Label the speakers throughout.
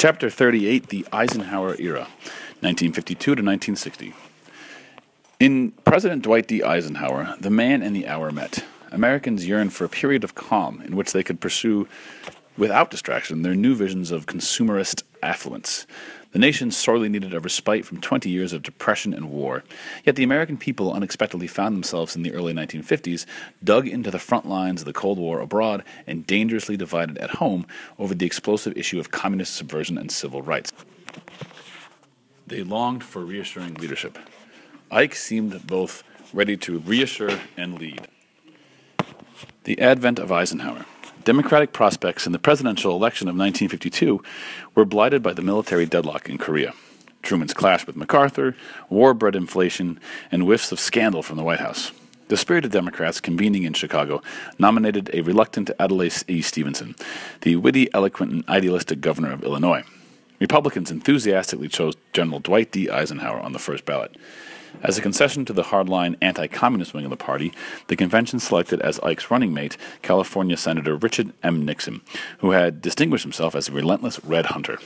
Speaker 1: Chapter 38, The Eisenhower Era, 1952 to 1960. In President Dwight D. Eisenhower, the man and the hour met. Americans yearned for a period of calm in which they could pursue, without distraction, their new visions of consumerist affluence. The nation sorely needed a respite from 20 years of depression and war, yet the American people unexpectedly found themselves in the early 1950s dug into the front lines of the Cold War abroad and dangerously divided at home over the explosive issue of communist subversion and civil rights. They longed for reassuring leadership. Ike seemed both ready to reassure and lead. The advent of Eisenhower. Democratic prospects in the presidential election of 1952 were blighted by the military deadlock in Korea, Truman's clash with MacArthur, war-bred inflation, and whiffs of scandal from the White House. The spirited Democrats convening in Chicago nominated a reluctant Adlai E. Stevenson, the witty, eloquent, and idealistic governor of Illinois. Republicans enthusiastically chose General Dwight D. Eisenhower on the first ballot. As a concession to the hardline anti-communist wing of the party, the convention selected as Ike's running mate California Senator Richard M. Nixon, who had distinguished himself as a relentless red hunter.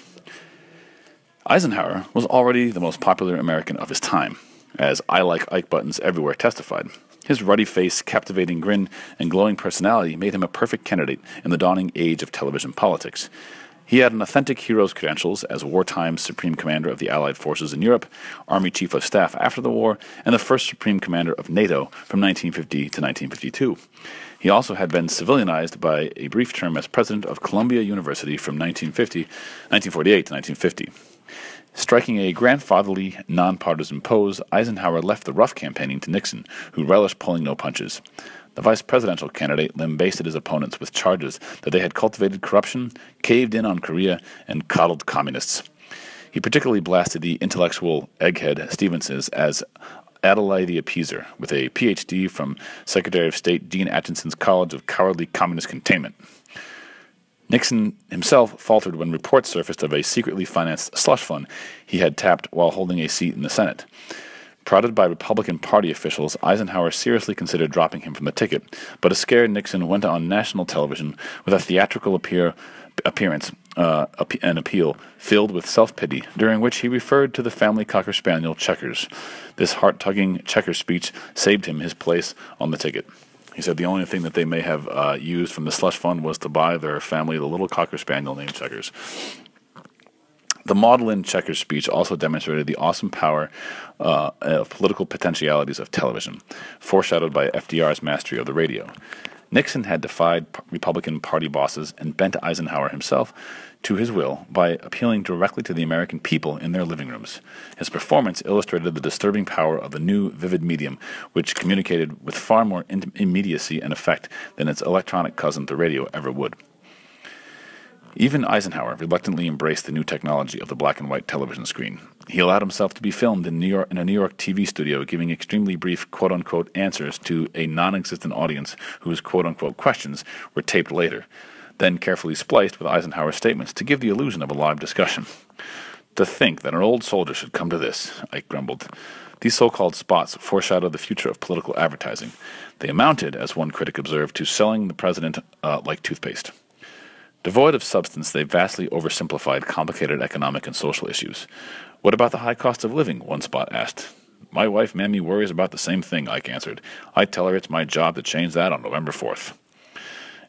Speaker 1: Eisenhower was already the most popular American of his time, as "I like Ike" buttons everywhere testified. His ruddy face, captivating grin, and glowing personality made him a perfect candidate in the dawning age of television politics. He had an authentic hero's credentials as wartime Supreme Commander of the Allied Forces in Europe, Army Chief of Staff after the war, and the first Supreme Commander of NATO from 1950 to 1952. He also had been civilianized by a brief term as President of Columbia University from 1948 to 1950. Striking a grandfatherly, nonpartisan pose, Eisenhower left the rough campaigning to Nixon, who relished pulling no punches. The vice presidential candidate lambasted his opponents with charges that they had cultivated corruption, caved in on Korea, and coddled communists. He particularly blasted the intellectual egghead Stevenson as Adlai the Appeaser, with a Ph.D. from Secretary of State Dean Atchinson's College of Cowardly Communist Containment. Nixon himself faltered when reports surfaced of a secretly financed slush fund he had tapped while holding a seat in the Senate. Prodded by Republican Party officials, Eisenhower seriously considered dropping him from the ticket, but a scared Nixon went on national television with a theatrical appearance and appeal filled with self-pity, during which he referred to the family cocker spaniel Checkers. This heart-tugging Checkers speech saved him his place on the ticket. He said the only thing that they may have used from the slush fund was to buy their family the little cocker spaniel named Checkers. The maudlin Checkers speech also demonstrated the awesome power of political potentialities of television, foreshadowed by FDR's mastery of the radio. Nixon had defied Republican Party bosses and bent Eisenhower himself to his will by appealing directly to the American people in their living rooms. His performance illustrated the disturbing power of the new, vivid medium, which communicated with far more immediacy and effect than its electronic cousin, the radio, ever would. Even Eisenhower reluctantly embraced the new technology of the black and white television screen. He allowed himself to be filmed in a New York TV studio, giving extremely brief quote-unquote answers to a non-existent audience whose quote-unquote questions were taped later, then carefully spliced with Eisenhower's statements to give the illusion of a live discussion. "To think that an old soldier should come to this," Ike grumbled. These so-called spots foreshadowed the future of political advertising. They amounted, as one critic observed, to selling the president like toothpaste. Devoid of substance, they vastly oversimplified complicated economic and social issues. "What about the high cost of living?" one spot asked. "My wife, Mammy, worries about the same thing," Ike answered. "I tell her it's my job to change that on November 4th.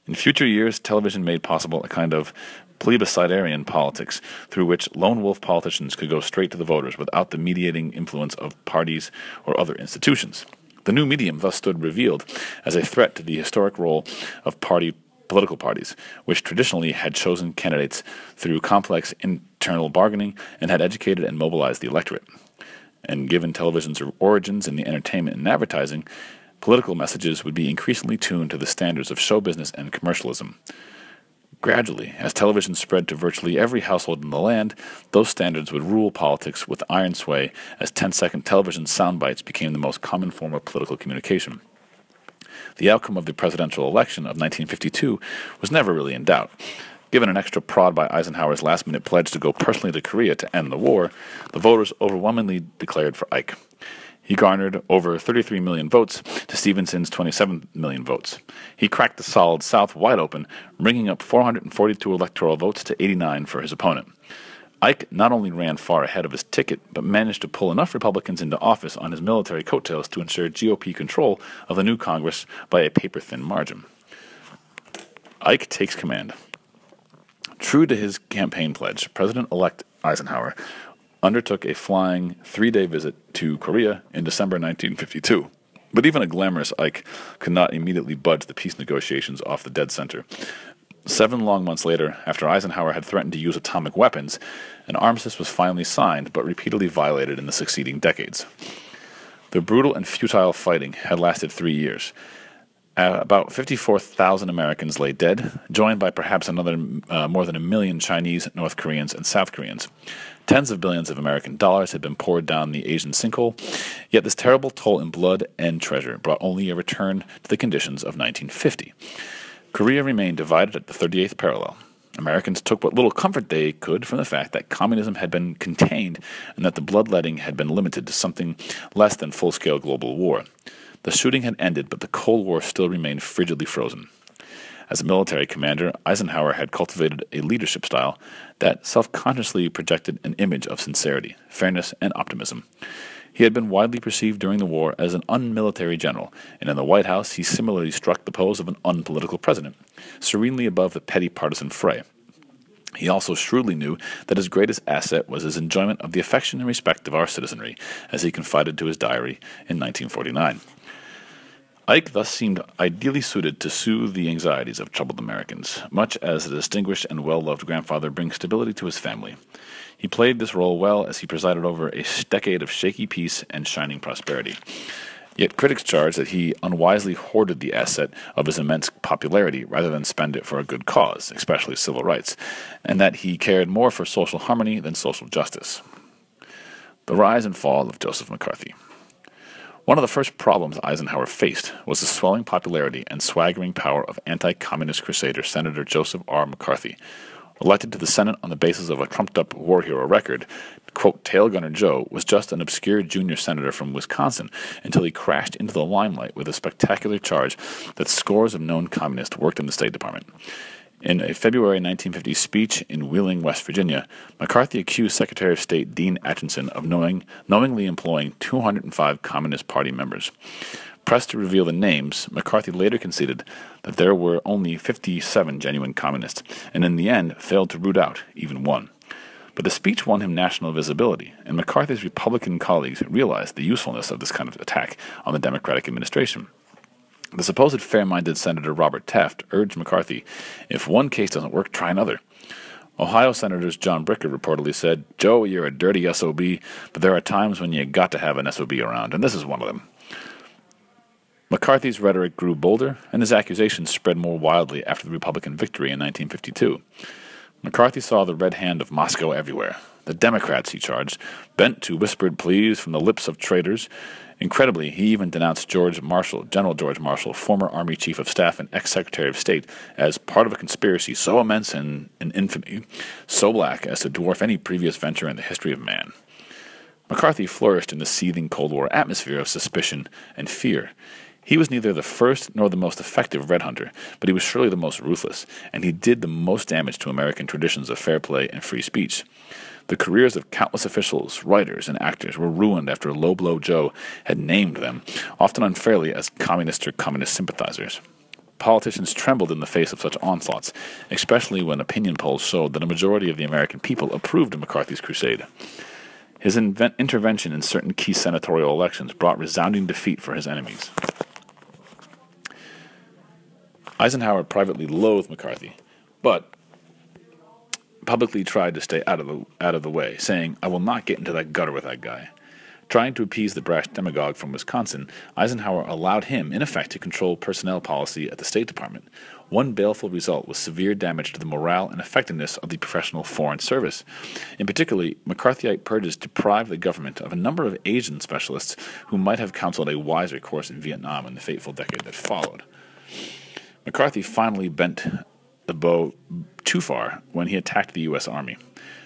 Speaker 1: In future years, television made possible a kind of plebiscitarian politics through which lone wolf politicians could go straight to the voters without the mediating influence of parties or other institutions. The new medium thus stood revealed as a threat to the historic role of political parties, which traditionally had chosen candidates through complex internal bargaining and had educated and mobilized the electorate. And given television's origins in the entertainment and advertising, political messages would be increasingly tuned to the standards of show business and commercialism. Gradually, as television spread to virtually every household in the land, those standards would rule politics with iron sway as 10-second television sound bites became the most common form of political communication. The outcome of the presidential election of 1952 was never really in doubt. Given an extra prod by Eisenhower's last-minute pledge to go personally to Korea to end the war, the voters overwhelmingly declared for Ike. He garnered over 33 million votes to Stevenson's 27 million votes. He cracked the solid South wide open, bringing up 442 electoral votes to 89 for his opponent. Ike not only ran far ahead of his ticket, but managed to pull enough Republicans into office on his military coattails to ensure GOP control of the new Congress by a paper-thin margin. Ike takes command. True to his campaign pledge, President-elect Eisenhower undertook a flying 3-day visit to Korea in December 1952. But even a glamorous Ike could not immediately budge the peace negotiations off the dead center. 7 long months later, after Eisenhower had threatened to use atomic weapons, an armistice was finally signed but repeatedly violated in the succeeding decades. The brutal and futile fighting had lasted 3 years. About 54,000 Americans lay dead, joined by perhaps another more than 1 million Chinese, North Koreans, and South Koreans. Tens of billions of American dollars had been poured down the Asian sinkhole, yet this terrible toll in blood and treasure brought only a return to the conditions of 1950. Korea remained divided at the 38th parallel. Americans took what little comfort they could from the fact that communism had been contained and that the bloodletting had been limited to something less than full-scale global war. The shooting had ended, but the Cold War still remained frigidly frozen. As a military commander, Eisenhower had cultivated a leadership style that self-consciously projected an image of sincerity, fairness, and optimism. He had been widely perceived during the war as an unmilitary general, and in the White House he similarly struck the pose of an unpolitical president, serenely above the petty partisan fray. He also shrewdly knew that his greatest asset was his enjoyment of the affection and respect of our citizenry, as he confided to his diary in 1949. Ike thus seemed ideally suited to soothe the anxieties of troubled Americans, much as a distinguished and well-loved grandfather brings stability to his family. He played this role well as he presided over a decade of shaky peace and shining prosperity. Yet critics charge that he unwisely hoarded the asset of his immense popularity rather than spend it for a good cause, especially civil rights, and that he cared more for social harmony than social justice. The rise and fall of Joseph McCarthy. One of the first problems Eisenhower faced was the swelling popularity and swaggering power of anti-communist crusader Senator Joseph R. McCarthy. Elected to the Senate on the basis of a trumped-up war hero record, quote, Tail Gunner Joe was just an obscure junior senator from Wisconsin until he crashed into the limelight with a spectacular charge that scores of known communists worked in the State Department. In a February 1950 speech in Wheeling, West Virginia, McCarthy accused Secretary of State Dean Acheson of knowingly employing 205 Communist Party members. Pressed to reveal the names, McCarthy later conceded that there were only 57 genuine communists, and in the end failed to root out even one. But the speech won him national visibility, and McCarthy's Republican colleagues realized the usefulness of this kind of attack on the Democratic administration. The supposed fair-minded Senator Robert Taft urged McCarthy, if one case doesn't work, try another. Ohio Senators John Bricker reportedly said, Joe, you're a dirty SOB, but there are times when you got to have an SOB around, and this is one of them. McCarthy's rhetoric grew bolder, and his accusations spread more wildly after the Republican victory in 1952. McCarthy saw the red hand of Moscow everywhere. The Democrats, he charged, bent to whispered pleas from the lips of traitors. Incredibly, he even denounced General George Marshall, former Army Chief of Staff and ex-Secretary of State, as part of a conspiracy so immense and in infamy, so black as to dwarf any previous venture in the history of man. McCarthy flourished in the seething Cold War atmosphere of suspicion and fear. He was neither the first nor the most effective Red Hunter, but he was surely the most ruthless, and he did the most damage to American traditions of fair play and free speech. The careers of countless officials, writers, and actors were ruined after Low Blow Joe had named them, often unfairly, as communists or communist sympathizers. Politicians trembled in the face of such onslaughts, especially when opinion polls showed that a majority of the American people approved of McCarthy's crusade. His intervention in certain key senatorial elections brought resounding defeat for his enemies. Eisenhower privately loathed McCarthy, but publicly tried to stay out of the way, saying, I will not get into that gutter with that guy. Trying to appease the brash demagogue from Wisconsin, Eisenhower allowed him, in effect, to control personnel policy at the State Department. One baleful result was severe damage to the morale and effectiveness of the professional foreign service. In particular, McCarthyite purges deprived the government of a number of Asian specialists who might have counseled a wiser course in Vietnam in the fateful decade that followed. McCarthy finally bent the bow too far when he attacked the U.S. Army.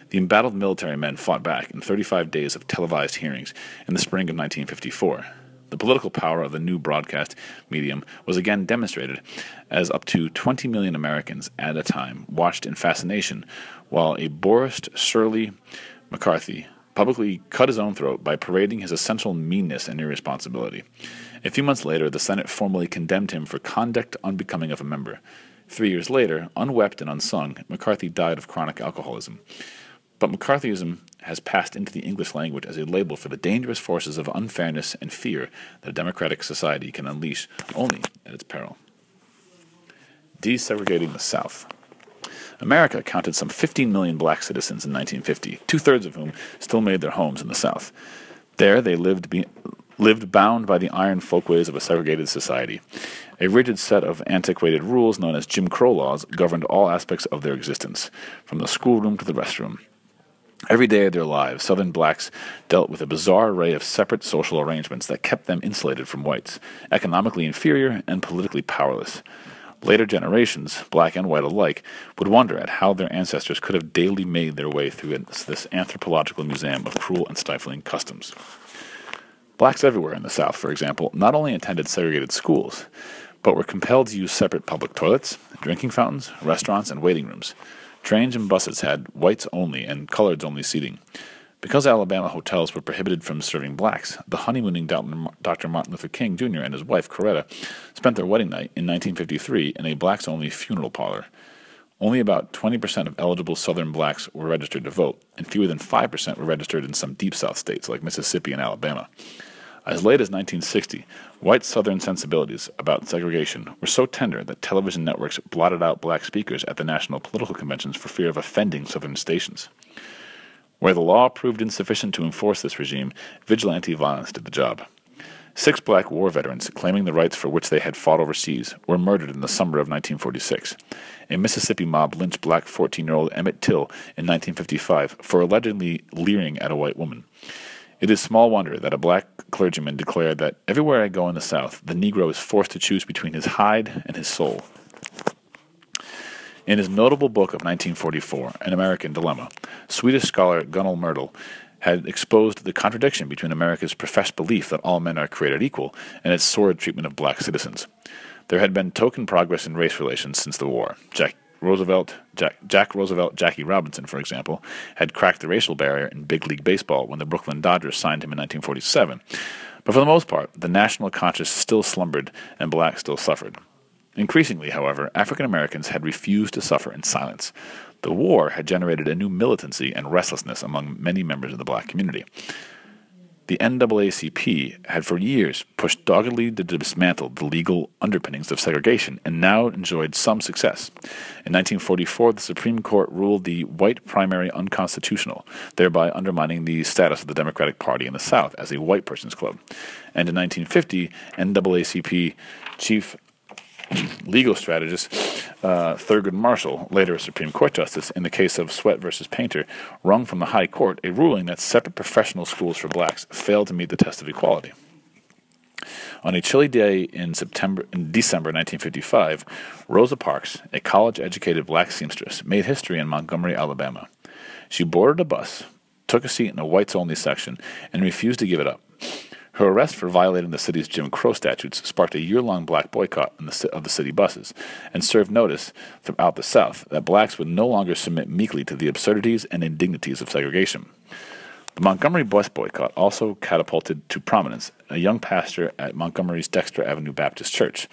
Speaker 1: The embattled military men fought back in 35 days of televised hearings in the spring of 1954. The political power of the new broadcast medium was again demonstrated, as up to 20 million Americans at a time watched in fascination while a Boris surly McCarthy publicly cut his own throat by parading his essential meanness and irresponsibility. A few months later, the Senate formally condemned him for conduct unbecoming of a member. 3 years later, unwept and unsung, McCarthy died of chronic alcoholism. But McCarthyism has passed into the English language as a label for the dangerous forces of unfairness and fear that a democratic society can unleash only at its peril. Desegregating the South. America counted some 15 million black citizens in 1950, two-thirds of whom still made their homes in the South. There they lived bound by the iron folkways of a segregated society. A rigid set of antiquated rules known as Jim Crow laws governed all aspects of their existence, from the schoolroom to the restroom. Every day of their lives, Southern blacks dealt with a bizarre array of separate social arrangements that kept them insulated from whites, economically inferior and politically powerless. Later generations, black and white alike, would wonder at how their ancestors could have daily made their way through this anthropological museum of cruel and stifling customs. Blacks everywhere in the South, for example, not only attended segregated schools, but were compelled to use separate public toilets, drinking fountains, restaurants, and waiting rooms. Trains and buses had whites-only and coloreds-only seating. Because Alabama hotels were prohibited from serving blacks, the honeymooning Dr. Martin Luther King Jr. and his wife, Coretta, spent their wedding night in 1953 in a blacks-only funeral parlor. Only about 20% of eligible Southern blacks were registered to vote, and fewer than 5% were registered in some Deep South states like Mississippi and Alabama. As late as 1960, white Southern sensibilities about segregation were so tender that television networks blotted out black speakers at the national political conventions for fear of offending Southern stations. Where the law proved insufficient to enforce this regime, vigilante violence did the job. 6 black war veterans, claiming the rights for which they had fought overseas, were murdered in the summer of 1946. A Mississippi mob lynched black 14-year-old Emmett Till in 1955 for allegedly leering at a white woman. It is small wonder that a black clergyman declared that everywhere I go in the South, the Negro is forced to choose between his hide and his soul. In his notable book of 1944, An American Dilemma, Swedish scholar Gunnel Myrdal had exposed the contradiction between America's professed belief that all men are created equal and its sordid treatment of black citizens. There had been token progress in race relations since the war. Jack Roosevelt, Jackie Robinson, for example, had cracked the racial barrier in big league baseball when the Brooklyn Dodgers signed him in 1947. But for the most part, the national conscience still slumbered and blacks still suffered. Increasingly, however, African Americans had refused to suffer in silence. The war had generated a new militancy and restlessness among many members of the black community. The NAACP had for years pushed doggedly to dismantle the legal underpinnings of segregation and now enjoyed some success. In 1944, the Supreme Court ruled the white primary unconstitutional, thereby undermining the status of the Democratic Party in the South as a white person's club. And in 1950, NAACP chief legal strategist Thurgood Marshall, later a Supreme Court justice, in the case of Sweat versus Painter, wrung from the High Court a ruling that separate professional schools for blacks failed to meet the test of equality. On a chilly day in December 1955, Rosa Parks, a college-educated black seamstress, made history in Montgomery, Alabama. She boarded a bus, took a seat in a whites-only section, and refused to give it up. Her arrest for violating the city's Jim Crow statutes sparked a year-long black boycott of the city buses and served notice throughout the South that blacks would no longer submit meekly to the absurdities and indignities of segregation. The Montgomery bus boycott also catapulted to prominence a young pastor at Montgomery's Dexter Avenue Baptist Church,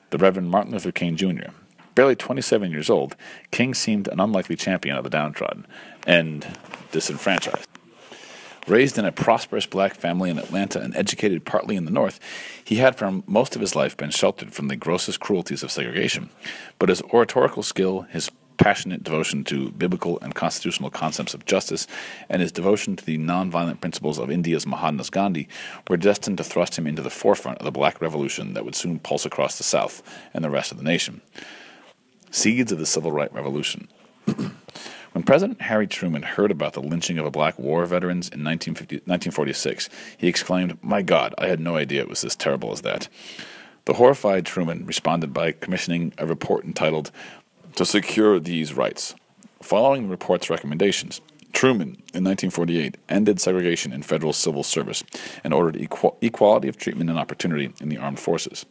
Speaker 1: the Reverend Martin Luther King Jr. Barely 27 years old, King seemed an unlikely champion of the downtrodden and disenfranchised. Raised in a prosperous black family in Atlanta and educated partly in the North, he had for most of his life been sheltered from the grossest cruelties of segregation. But his oratorical skill, his passionate devotion to biblical and constitutional concepts of justice, and his devotion to the nonviolent principles of India's Mahatma Gandhi were destined to thrust him into the forefront of the black revolution that would soon pulse across the South and the rest of the nation. Seeds of the Civil Rights Revolution. When President Harry Truman heard about the lynching of black war veterans in 1946, he exclaimed, "My God, I had no idea it was as terrible as that." The horrified Truman responded by commissioning a report entitled, "To Secure These Rights." Following the report's recommendations, Truman, in 1948, ended segregation in federal civil service and ordered equality of treatment and opportunity in the armed forces.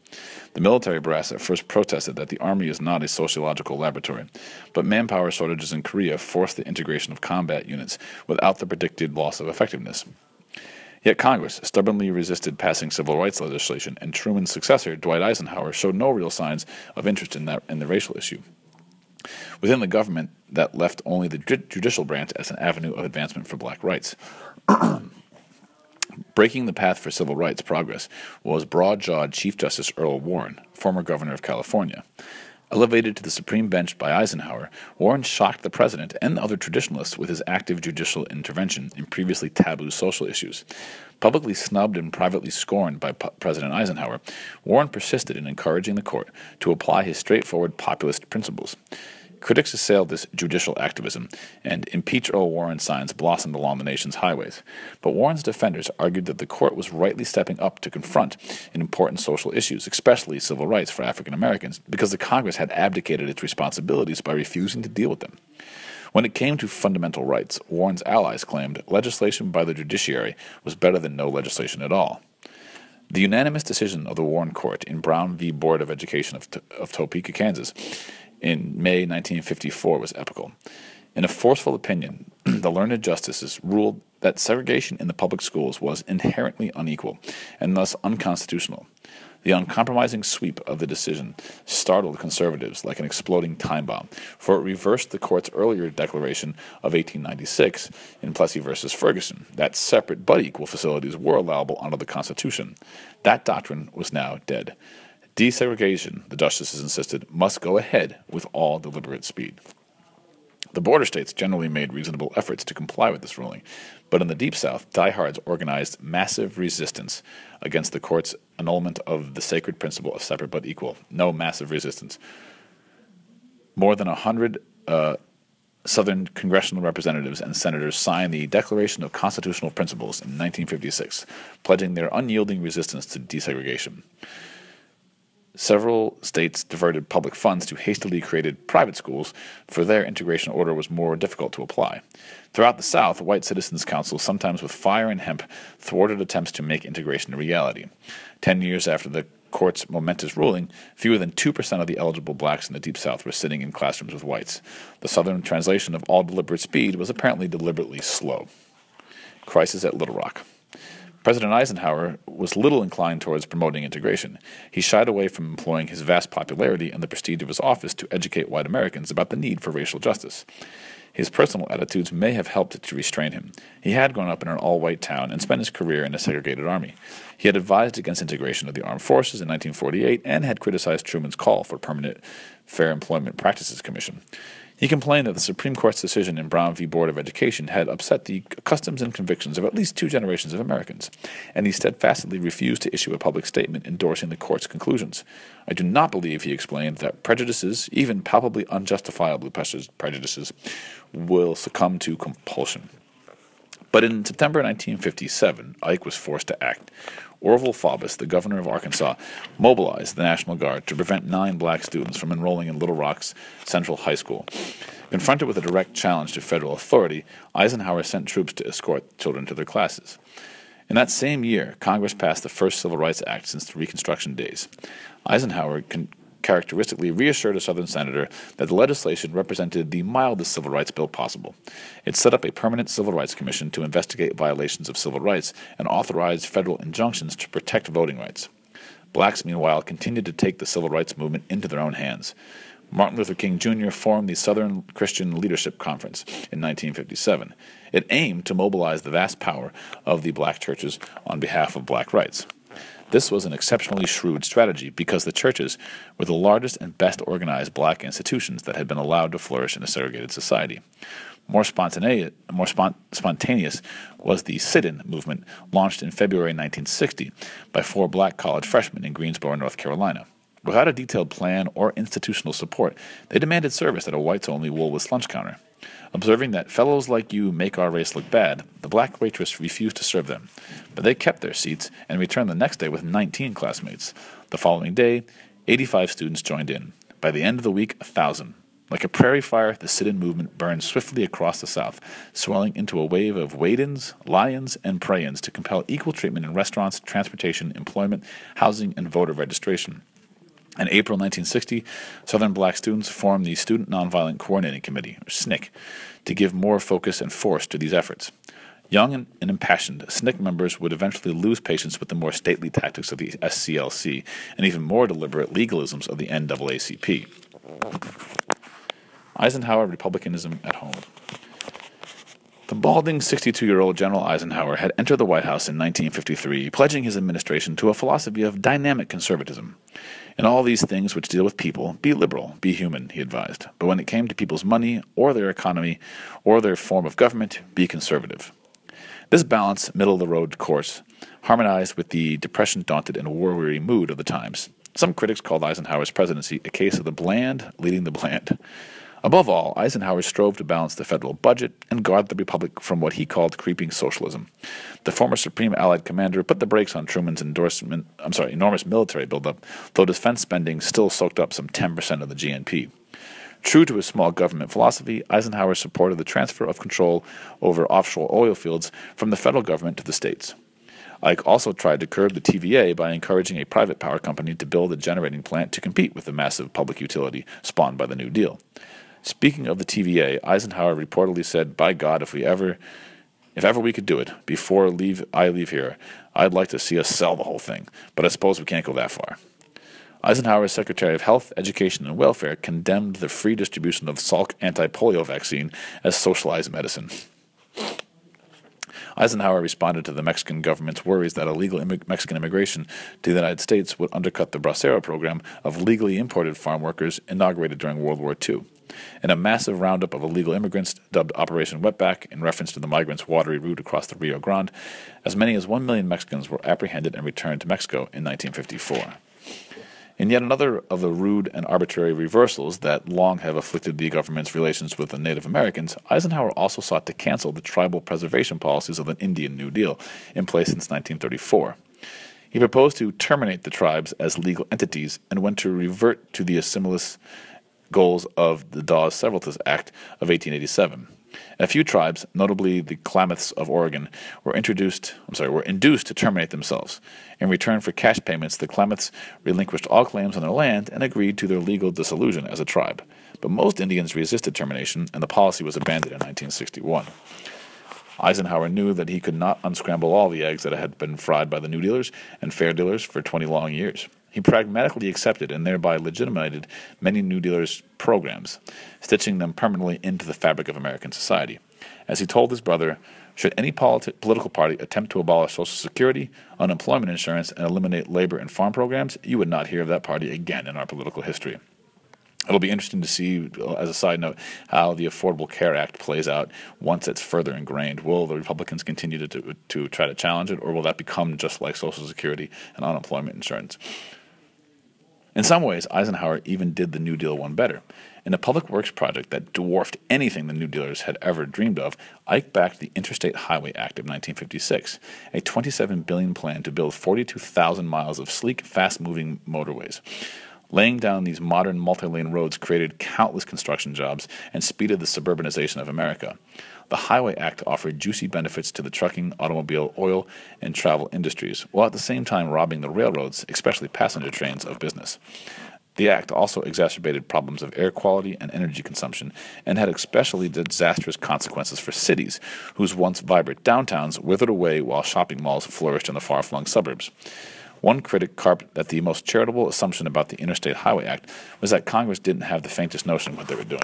Speaker 1: The military brass at first protested that the Army is not a sociological laboratory, but manpower shortages in Korea forced the integration of combat units without the predicted loss of effectiveness. Yet Congress stubbornly resisted passing civil rights legislation, and Truman's successor, Dwight Eisenhower, showed no real signs of interest in the racial issue. Within the government, that left only the judicial branch as an avenue of advancement for black rights. Breaking the path for civil rights progress was broad-jawed Chief Justice Earl Warren, former governor of California. Elevated to the Supreme Bench by Eisenhower, Warren shocked the president and other traditionalists with his active judicial intervention in previously taboo social issues. Publicly snubbed and privately scorned by President Eisenhower, Warren persisted in encouraging the court to apply his straightforward populist principles. Critics assailed this judicial activism, and impeach Earl Warren signs blossomed along the nation's highways. But Warren's defenders argued that the court was rightly stepping up to confront important social issues, especially civil rights for African Americans, because the Congress had abdicated its responsibilities by refusing to deal with them. When it came to fundamental rights, Warren's allies claimed legislation by the judiciary was better than no legislation at all. The unanimous decision of the Warren Court in Brown v. Board of Education of Topeka, Kansas, in May 1954 was epical. In a forceful opinion, the learned justices ruled that segregation in the public schools was inherently unequal and thus unconstitutional. The uncompromising sweep of the decision startled conservatives like an exploding time bomb, for it reversed the court's earlier declaration of 1896 in Plessy v. Ferguson that separate but equal facilities were allowable under the Constitution. That doctrine was now dead. Desegregation, the justices insisted, must go ahead with all deliberate speed. The border states generally made reasonable efforts to comply with this ruling, but in the Deep South, diehards organized massive resistance against the court's annulment of the sacred principle of separate but equal. No massive resistance. More than 100 Southern congressional representatives and senators signed the Declaration of Constitutional Principles in 1956, pledging their unyielding resistance to desegregation. Several states diverted public funds to hastily created private schools, for their integration order was more difficult to apply. Throughout the South, white citizens' councils, sometimes with fire and hemp, thwarted attempts to make integration a reality. 10 years after the court's momentous ruling, fewer than 2% of the eligible blacks in the Deep South were sitting in classrooms with whites. The Southern translation of all deliberate speed was apparently deliberately slow. Crisis at Little Rock. President Eisenhower was little inclined towards promoting integration. He shied away from employing his vast popularity and the prestige of his office to educate white Americans about the need for racial justice. His personal attitudes may have helped to restrain him. He had grown up in an all-white town and spent his career in a segregated army. He had advised against integration of the armed forces in 1948 and had criticized Truman's call for a permanent Fair Employment Practices Commission. He complained that the Supreme Court's decision in Brown v. Board of Education had upset the customs and convictions of at least 2 generations of Americans, and he steadfastly refused to issue a public statement endorsing the court's conclusions. I do not believe, he explained, that prejudices, even palpably unjustifiable prejudices, will succumb to compulsion. But in September 1957, Ike was forced to act. Orville Faubus, the governor of Arkansas, mobilized the National Guard to prevent 9 black students from enrolling in Little Rock's Central High School. Confronted with a direct challenge to federal authority, Eisenhower sent troops to escort children to their classes. In that same year, Congress passed the first Civil Rights Act since the Reconstruction days. Eisenhower characteristically reassured a Southern senator that the legislation represented the mildest civil rights bill possible. It set up a permanent civil rights commission to investigate violations of civil rights and authorized federal injunctions to protect voting rights. Blacks, meanwhile, continued to take the civil rights movement into their own hands. Martin Luther King Jr. formed the Southern Christian Leadership Conference in 1957. It aimed to mobilize the vast power of the black churches on behalf of black rights. This was an exceptionally shrewd strategy because the churches were the largest and best organized black institutions that had been allowed to flourish in a segregated society. More spontaneous was the sit-in movement launched in February 1960 by 4 black college freshmen in Greensboro, North Carolina. Without a detailed plan or institutional support, they demanded service at a whites-only Woolworth's lunch counter. Observing that fellows like you make our race look bad, the black waitress refused to serve them. But they kept their seats and returned the next day with 19 classmates. The following day, 85 students joined in. By the end of the week, 1,000. Like a prairie fire, the sit-in movement burned swiftly across the South, swelling into a wave of wait-ins, lie-ins, and pray-ins to compel equal treatment in restaurants, transportation, employment, housing, and voter registration. In April 1960, Southern black students formed the Student Nonviolent Coordinating Committee, or SNCC, to give more focus and force to these efforts. Young and impassioned, SNCC members would eventually lose patience with the more stately tactics of the SCLC and even more deliberate legalisms of the NAACP. Eisenhower Republicanism at home. The balding 62-year-old General Eisenhower had entered the White House in 1953, pledging his administration to a philosophy of dynamic conservatism. In all these things which deal with people, be liberal, be human, he advised. But when it came to people's money, or their economy, or their form of government, be conservative. This balanced, middle-of-the-road course harmonized with the depression-daunted and war-weary mood of the times. Some critics called Eisenhower's presidency a case of the bland leading the bland. Above all, Eisenhower strove to balance the federal budget and guard the republic from what he called creeping socialism. The former Supreme Allied commander put the brakes on Truman's enormous military buildup, though defense spending still soaked up some 10% of the GNP. True to his small government philosophy, Eisenhower supported the transfer of control over offshore oil fields from the federal government to the states. Ike also tried to curb the TVA by encouraging a private power company to build a generating plant to compete with the massive public utility spawned by the New Deal. Speaking of the TVA, Eisenhower reportedly said, "By God, if ever we could do it, before I leave here, I'd like to see us sell the whole thing, but I suppose we can't go that far." Eisenhower's Secretary of Health, Education, and Welfare condemned the free distribution of Salk anti-polio vaccine as socialized medicine. Eisenhower responded to the Mexican government's worries that illegal Mexican immigration to the United States would undercut the Bracero program of legally imported farm workers inaugurated during World War II. In a massive roundup of illegal immigrants dubbed Operation Wetback in reference to the migrants' watery route across the Rio Grande, as many as 1 million Mexicans were apprehended and returned to Mexico in 1954. In yet another of the rude and arbitrary reversals that long have afflicted the government's relations with the Native Americans, Eisenhower also sought to cancel the tribal preservation policies of an Indian New Deal in place since 1934. He proposed to terminate the tribes as legal entities and went to revert to the assimilist goals of the Dawes Severalist Act of 1887. A few tribes, notably the Klamaths of Oregon, were induced to terminate themselves. In return for cash payments, the Klamaths relinquished all claims on their land and agreed to their legal dissolution as a tribe. But most Indians resisted termination, and the policy was abandoned in 1961. Eisenhower knew that he could not unscramble all the eggs that had been fried by the New Dealers and Fair Dealers for 20 long years. He pragmatically accepted and thereby legitimated many New Dealers' programs, stitching them permanently into the fabric of American society. As he told his brother, should any political party attempt to abolish Social Security, unemployment insurance, and eliminate labor and farm programs, you would not hear of that party again in our political history. It'll be interesting to see, as a side note, how the Affordable Care Act plays out once it's further ingrained. Will the Republicans continue to try to challenge it, or will that become just like Social Security and unemployment insurance? In some ways, Eisenhower even did the New Deal one better. In a public works project that dwarfed anything the New Dealers had ever dreamed of, Ike backed the Interstate Highway Act of 1956, a $27 billion plan to build 42,000 miles of sleek, fast-moving motorways. Laying down these modern multi-lane roads created countless construction jobs and speeded the suburbanization of America. The Highway Act offered juicy benefits to the trucking, automobile, oil, and travel industries, while at the same time robbing the railroads, especially passenger trains, of business. The act also exacerbated problems of air quality and energy consumption and had especially disastrous consequences for cities whose once vibrant downtowns withered away while shopping malls flourished in the far-flung suburbs. One critic carped that the most charitable assumption about the Interstate Highway Act was that Congress didn't have the faintest notion what they were doing.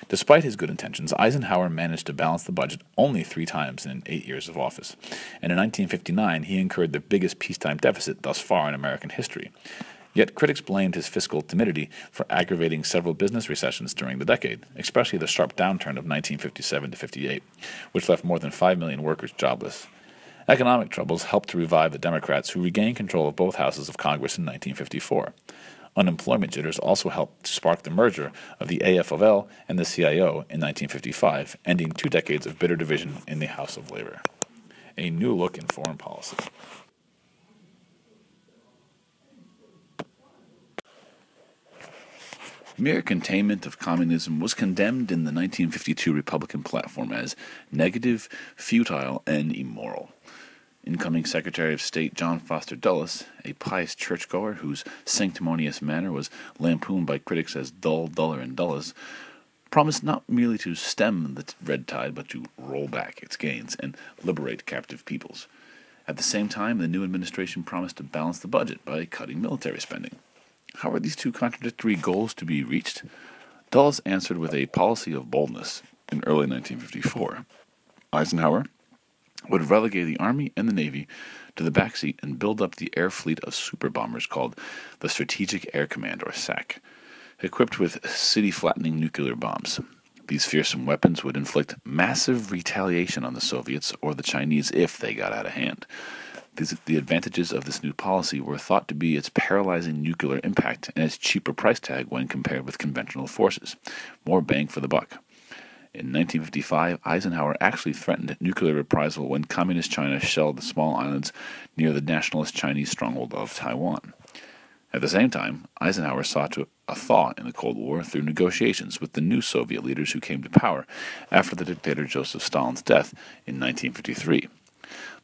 Speaker 1: Despite his good intentions, Eisenhower managed to balance the budget only 3 times in 8 years of office, and in 1959 he incurred the biggest peacetime deficit thus far in American history. Yet critics blamed his fiscal timidity for aggravating several business recessions during the decade, especially the sharp downturn of 1957 to 58, which left more than 5 million workers jobless. Economic troubles helped to revive the Democrats, who regained control of both houses of Congress in 1954. Unemployment jitters also helped to spark the merger of the AFL and the CIO in 1955, ending 2 decades of bitter division in the House of Labor. A new look in foreign policy. Mere containment of communism was condemned in the 1952 Republican platform as negative, futile, and immoral. Incoming Secretary of State John Foster Dulles, a pious churchgoer whose sanctimonious manner was lampooned by critics as dull, duller, and dullest, promised not merely to stem the red tide, but to roll back its gains and liberate captive peoples. At the same time, the new administration promised to balance the budget by cutting military spending. How are these two contradictory goals to be reached? Dulles answered with a policy of boldness in early 1954. Eisenhower would relegate the Army and the Navy to the backseat and build up the air fleet of super bombers called the Strategic Air Command, or SAC, equipped with city-flattening nuclear bombs. These fearsome weapons would inflict massive retaliation on the Soviets or the Chinese if they got out of hand. The advantages of this new policy were thought to be its paralyzing nuclear impact and its cheaper price tag when compared with conventional forces. More bang for the buck. In 1955, Eisenhower actually threatened nuclear reprisal when Communist China shelled the small islands near the nationalist Chinese stronghold of Taiwan. At the same time, Eisenhower sought a thaw in the Cold War through negotiations with the new Soviet leaders who came to power after the dictator Joseph Stalin's death in 1953.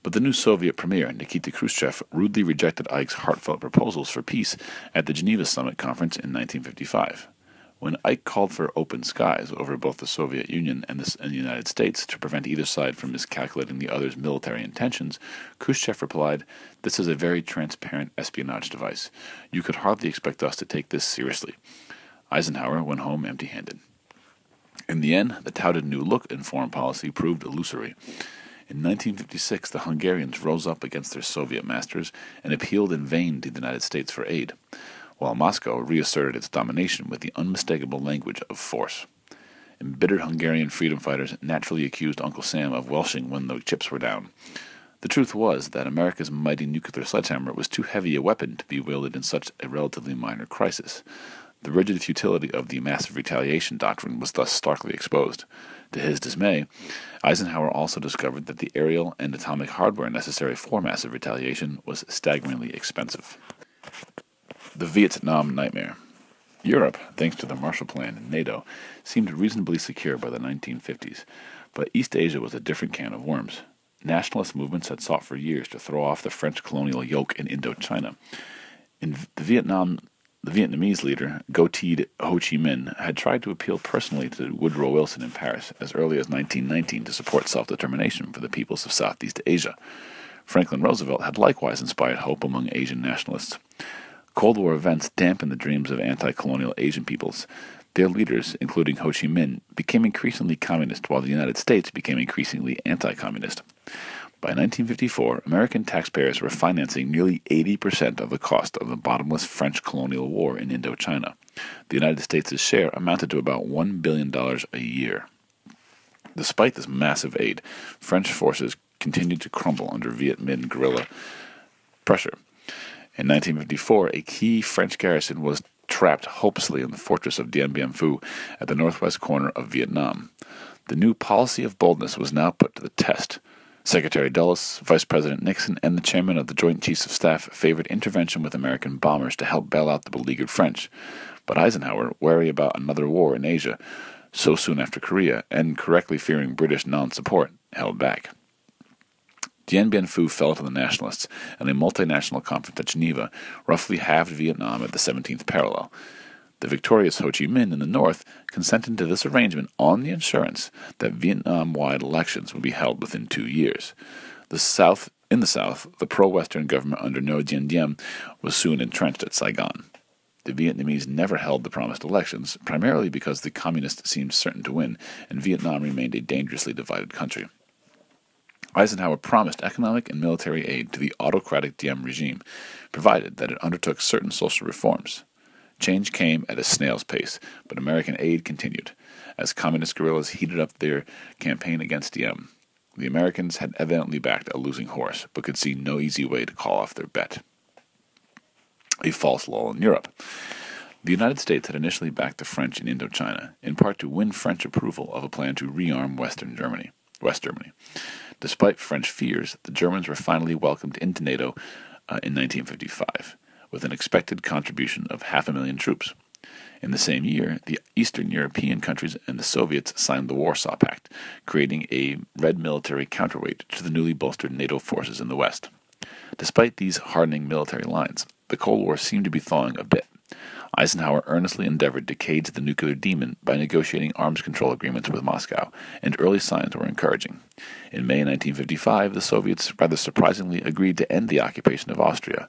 Speaker 1: But the new Soviet premier, Nikita Khrushchev, rudely rejected Ike's heartfelt proposals for peace at the Geneva Summit Conference in 1955. When Ike called for open skies over both the Soviet Union and the United States to prevent either side from miscalculating the other's military intentions, Khrushchev replied, "This is a very transparent espionage device. You could hardly expect us to take this seriously." Eisenhower went home empty-handed. In the end, the touted new look in foreign policy proved illusory. In 1956, the Hungarians rose up against their Soviet masters and appealed in vain to the United States for aid, while Moscow reasserted its domination with the unmistakable language of force. Embittered Hungarian freedom fighters naturally accused Uncle Sam of welshing when the chips were down. The truth was that America's mighty nuclear sledgehammer was too heavy a weapon to be wielded in such a relatively minor crisis. The rigid futility of the massive retaliation doctrine was thus starkly exposed. To his dismay, Eisenhower also discovered that the aerial and atomic hardware necessary for massive retaliation was staggeringly expensive. The Vietnam Nightmare. Europe, thanks to the Marshall Plan and NATO, seemed reasonably secure by the 1950s, but East Asia was a different can of worms. Nationalist movements had sought for years to throw off the French colonial yoke in Indochina. In Vietnam, the Vietnamese leader, Goateed Ho Chi Minh, had tried to appeal personally to Woodrow Wilson in Paris as early as 1919 to support self-determination for the peoples of Southeast Asia. Franklin Roosevelt had likewise inspired hope among Asian nationalists. Cold War events dampened the dreams of anti-colonial Asian peoples. Their leaders, including Ho Chi Minh, became increasingly communist, while the United States became increasingly anti-communist. By 1954, American taxpayers were financing nearly 80% of the cost of the bottomless French colonial war in Indochina. The United States' share amounted to about $1 billion a year. Despite this massive aid, French forces continued to crumble under Viet Minh guerrilla pressure. In 1954, a key French garrison was trapped hopelessly in the fortress of Dien Bien Phu at the northwest corner of Vietnam. The new policy of boldness was now put to the test. Secretary Dulles, Vice President Nixon, and the chairman of the Joint Chiefs of Staff favored intervention with American bombers to help bail out the beleaguered French. But Eisenhower, wary about another war in Asia so soon after Korea, and correctly fearing British non-support, held back. Dien Bien Phu fell to the nationalists, and a multinational conference at Geneva roughly halved Vietnam at the 17th parallel. The victorious Ho Chi Minh in the north consented to this arrangement on the assurance that Vietnam-wide elections would be held within 2 years. In the south, the pro-Western government under Ngo Dinh Diem was soon entrenched at Saigon. The Vietnamese never held the promised elections, primarily because the communists seemed certain to win, and Vietnam remained a dangerously divided country. Eisenhower promised economic and military aid to the autocratic Diem regime, provided that it undertook certain social reforms. Change came at a snail's pace, but American aid continued. As communist guerrillas heated up their campaign against Diem, the Americans had evidently backed a losing horse, but could see no easy way to call off their bet. A false lull in Europe. The United States had initially backed the French in Indochina, in part to win French approval of a plan to rearm West Germany. Despite French fears, the Germans were finally welcomed into NATO in 1955. With an expected contribution of 500,000 troops. In the same year, the Eastern European countries and the Soviets signed the Warsaw Pact, creating a red military counterweight to the newly bolstered NATO forces in the West. Despite these hardening military lines, the Cold War seemed to be thawing a bit. Eisenhower earnestly endeavored to cage the nuclear demon by negotiating arms control agreements with Moscow, and early signs were encouraging. In May 1955, the Soviets rather surprisingly agreed to end the occupation of Austria.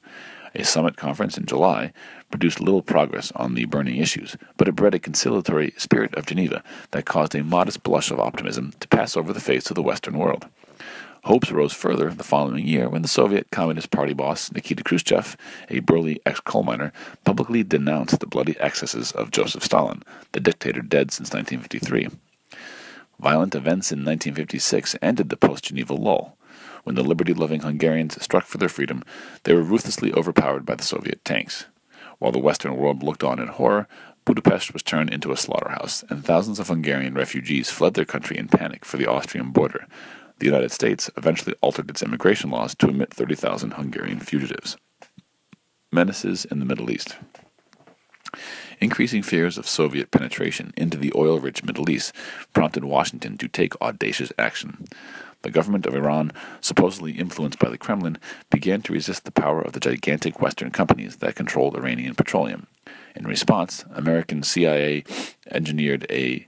Speaker 1: A summit conference in July produced little progress on the burning issues, but it bred a conciliatory spirit of Geneva that caused a modest blush of optimism to pass over the face of the Western world. Hopes rose further the following year when the Soviet Communist Party boss Nikita Khrushchev, a burly ex-coal miner, publicly denounced the bloody excesses of Joseph Stalin, the dictator dead since 1953. Violent events in 1956 ended the post-Geneva lull. When the liberty-loving Hungarians struck for their freedom, they were ruthlessly overpowered by the Soviet tanks. While the Western world looked on in horror, Budapest was turned into a slaughterhouse, and thousands of Hungarian refugees fled their country in panic for the Austrian border. The United States eventually altered its immigration laws to admit 30,000 Hungarian fugitives. Menaces in the Middle East. Increasing fears of Soviet penetration into the oil-rich Middle East prompted Washington to take audacious action. The government of Iran, supposedly influenced by the Kremlin, began to resist the power of the gigantic Western companies that controlled Iranian petroleum. In response, American CIA engineered a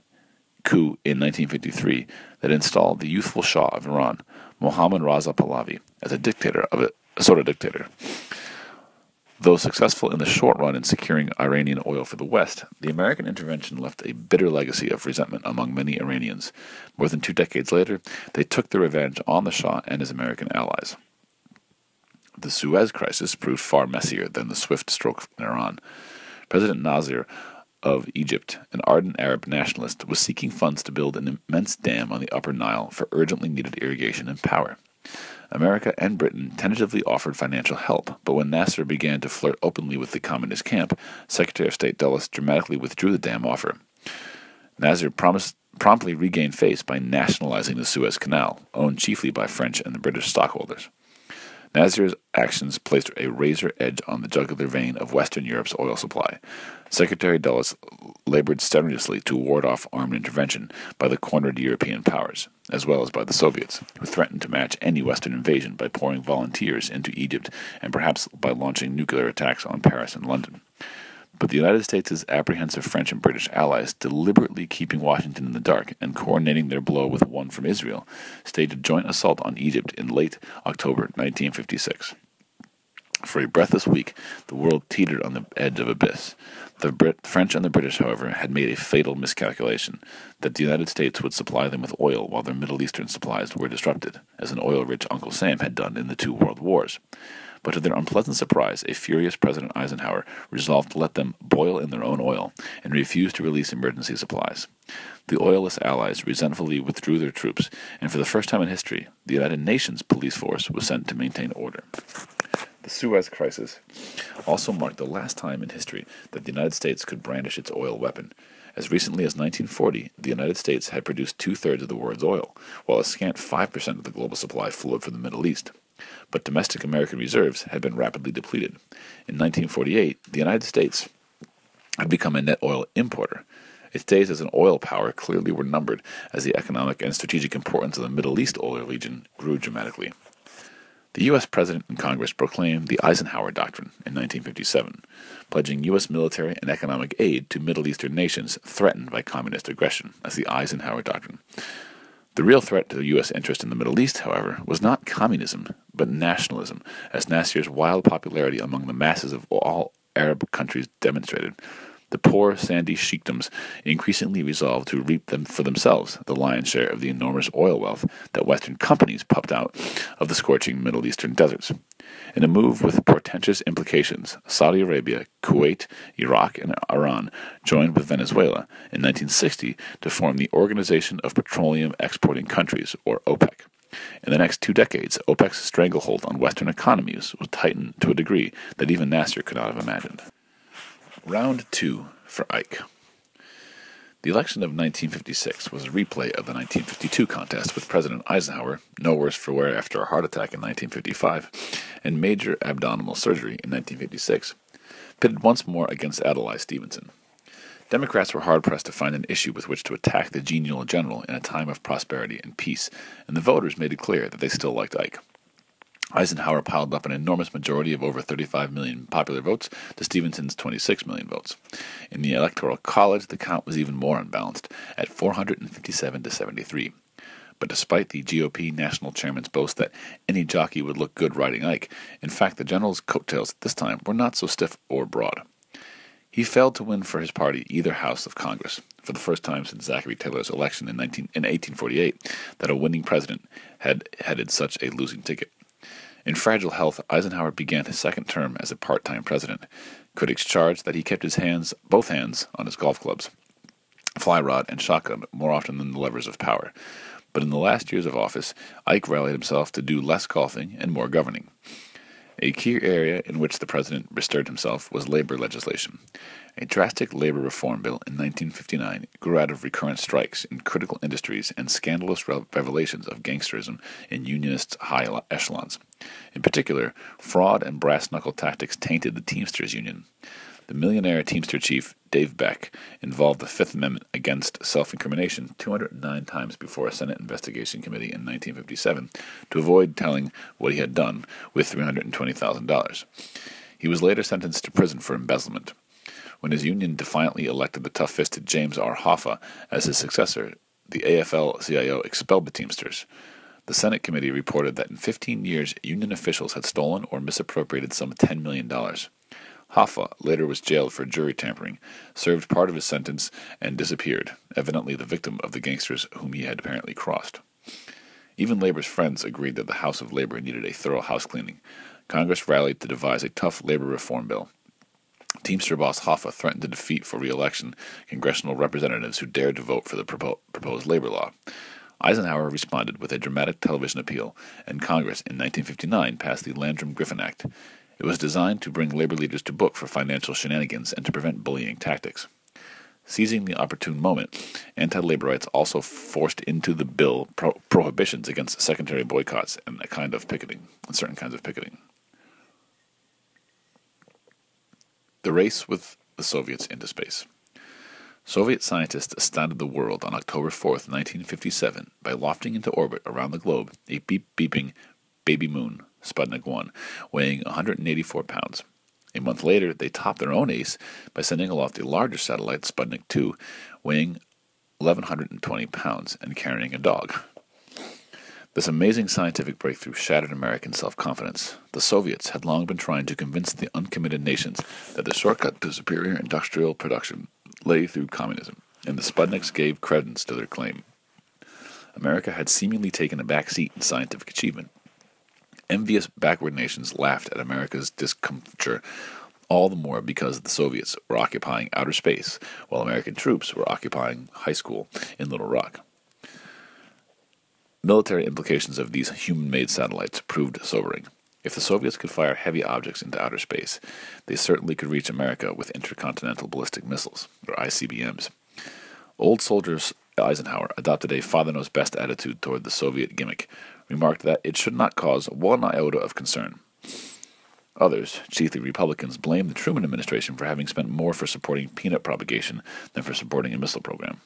Speaker 1: coup in 1953 that installed the youthful Shah of Iran, Mohammad Reza Pahlavi, as a sort of dictator. Though successful in the short run in securing Iranian oil for the West, the American intervention left a bitter legacy of resentment among many Iranians. More than 2 decades later, they took their revenge on the Shah and his American allies. The Suez Crisis proved far messier than the swift stroke in Iran. President Nasser of Egypt, an ardent Arab nationalist, was seeking funds to build an immense dam on the Upper Nile for urgently needed irrigation and power. America and Britain tentatively offered financial help, but when Nasser began to flirt openly with the communist camp, Secretary of State Dulles dramatically withdrew the dam offer. Nasser promptly regained face by nationalizing the Suez Canal, owned chiefly by French and the British stockholders. Nasser's actions placed a razor edge on the jugular vein of Western Europe's oil supply. Secretary Dulles labored strenuously to ward off armed intervention by the cornered European powers, as well as by the Soviets, who threatened to match any Western invasion by pouring volunteers into Egypt and perhaps by launching nuclear attacks on Paris and London. But the United States' apprehensive French and British allies, deliberately keeping Washington in the dark and coordinating their blow with one from Israel, staged a joint assault on Egypt in late October 1956. For a breathless week, the world teetered on the edge of abyss. The French and the British, however, had made a fatal miscalculation, that the United States would supply them with oil while their Middle Eastern supplies were disrupted, as an oil-rich Uncle Sam had done in the 2 world wars. But to their unpleasant surprise, a furious President Eisenhower resolved to let them boil in their own oil and refused to release emergency supplies. The oilless allies resentfully withdrew their troops, and for the first time in history, the United Nations police force was sent to maintain order. The Suez Crisis also marked the last time in history that the United States could brandish its oil weapon. As recently as 1940, the United States had produced 2/3 of the world's oil, while a scant 5% of the global supply flowed from the Middle East. But domestic American reserves had been rapidly depleted. In 1948, the United States had become a net oil importer. Its days as an oil power clearly were numbered as the economic and strategic importance of the Middle East oil region grew dramatically. The U.S. President and Congress proclaimed the Eisenhower Doctrine in 1957, pledging U.S. military and economic aid to Middle Eastern nations threatened by communist aggression as the Eisenhower Doctrine. The real threat to the U.S. interest in the Middle East, however, was not communism, but nationalism, as Nasser's wild popularity among the masses of all Arab countries demonstrated. The poor, sandy sheikdoms increasingly resolved to reap them for themselves the lion's share of the enormous oil wealth that Western companies pumped out of the scorching Middle Eastern deserts. In a move with portentous implications, Saudi Arabia, Kuwait, Iraq, and Iran joined with Venezuela in 1960 to form the Organization of Petroleum Exporting Countries, or OPEC. In the next 2 decades, OPEC's stranglehold on Western economies was tightened to a degree that even Nasser could not have imagined. Round 2 for Ike. The election of 1956 was a replay of the 1952 contest, with President Eisenhower, no worse for wear after a heart attack in 1955 and major abdominal surgery in 1956, pitted once more against Adlai Stevenson. Democrats were hard-pressed to find an issue with which to attack the genial general in a time of prosperity and peace, and the voters made it clear that they still liked Ike. Eisenhower piled up an enormous majority of over 35 million popular votes to Stevenson's 26 million votes. In the Electoral College, the count was even more unbalanced, at 457 to 73. But despite the GOP national chairman's boast that any jockey would look good riding Ike, in fact the general's coattails at this time were not so stiff or broad. He failed to win for his party either house of Congress, for the first time since Zachary Taylor's election in 1848 that a winning president had headed such a losing ticket. In fragile health, Eisenhower began his second term as a part-time president. Critics charged that he kept both hands on his golf clubs, fly rod, and shotgun more often than the levers of power. But in the last years of office, Ike rallied himself to do less golfing and more governing. A key area in which the president bestirred himself was labor legislation. A drastic labor reform bill in 1959 grew out of recurrent strikes in critical industries and scandalous revelations of gangsterism in Unionist high echelons. In particular, fraud and brass-knuckle tactics tainted the Teamsters Union. The millionaire Teamster chief, Dave Beck, involved the Fifth Amendment against self-incrimination 209 times before a Senate investigation committee in 1957 to avoid telling what he had done with $320,000. He was later sentenced to prison for embezzlement. When his union defiantly elected the tough-fisted James R. Hoffa as his successor, the AFL-CIO expelled the Teamsters. The Senate committee reported that in 15 years, union officials had stolen or misappropriated some $10 million. Hoffa later was jailed for jury tampering, served part of his sentence, and disappeared, evidently the victim of the gangsters whom he had apparently crossed. Even Labor's friends agreed that the House of Labor needed a thorough housecleaning. Congress rallied to devise a tough labor reform bill. Teamster boss Hoffa threatened to defeat for re-election congressional representatives who dared to vote for the proposed labor law. Eisenhower responded with a dramatic television appeal, and Congress in 1959 passed the Landrum-Griffin Act. It was designed to bring labor leaders to book for financial shenanigans and to prevent bullying tactics. Seizing the opportune moment, anti-laborites also forced into the bill prohibitions against secondary boycotts and certain kinds of picketing. The race with the Soviets into space. Soviet scientists astounded the world on October 4th, 1957, by lofting into orbit around the globe a beeping baby moon, Sputnik 1, weighing 184 pounds. A month later, they topped their own ace by sending aloft a larger satellite, Sputnik 2, weighing 1,120 pounds and carrying a dog. This amazing scientific breakthrough shattered American self-confidence. The Soviets had long been trying to convince the uncommitted nations that the shortcut to superior industrial production lay through communism, and the Sputniks gave credence to their claim. America had seemingly taken a back seat in scientific achievement. Envious backward nations laughed at America's discomfiture, all the more because the Soviets were occupying outer space, while American troops were occupying high school in Little Rock. Military implications of these human-made satellites proved sobering. If the Soviets could fire heavy objects into outer space, they certainly could reach America with intercontinental ballistic missiles, or ICBMs. Old soldiers Eisenhower adopted a father-knows-best attitude toward the Soviet gimmick, remarked that it should not cause one iota of concern. Others, chiefly Republicans, blamed the Truman administration for having spent more for supporting peanut propagation than for supporting a missile program.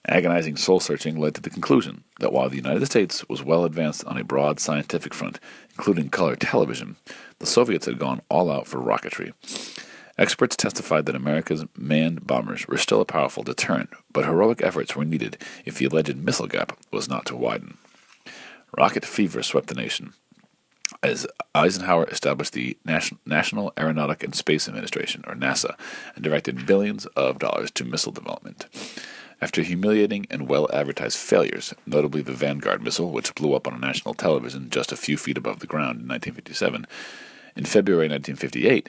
Speaker 1: Agonizing soul-searching led to the conclusion that while the United States was well advanced on a broad scientific front, including color television, the Soviets had gone all out for rocketry. Experts testified that America's manned bombers were still a powerful deterrent, but heroic efforts were needed if the alleged missile gap was not to widen. Rocket fever swept the nation, as Eisenhower established the National Aeronautic and Space Administration, or NASA, and directed billions of dollars to missile development. After humiliating and well-advertised failures, notably the Vanguard missile, which blew up on national television just a few feet above the ground in 1957, in February 1958,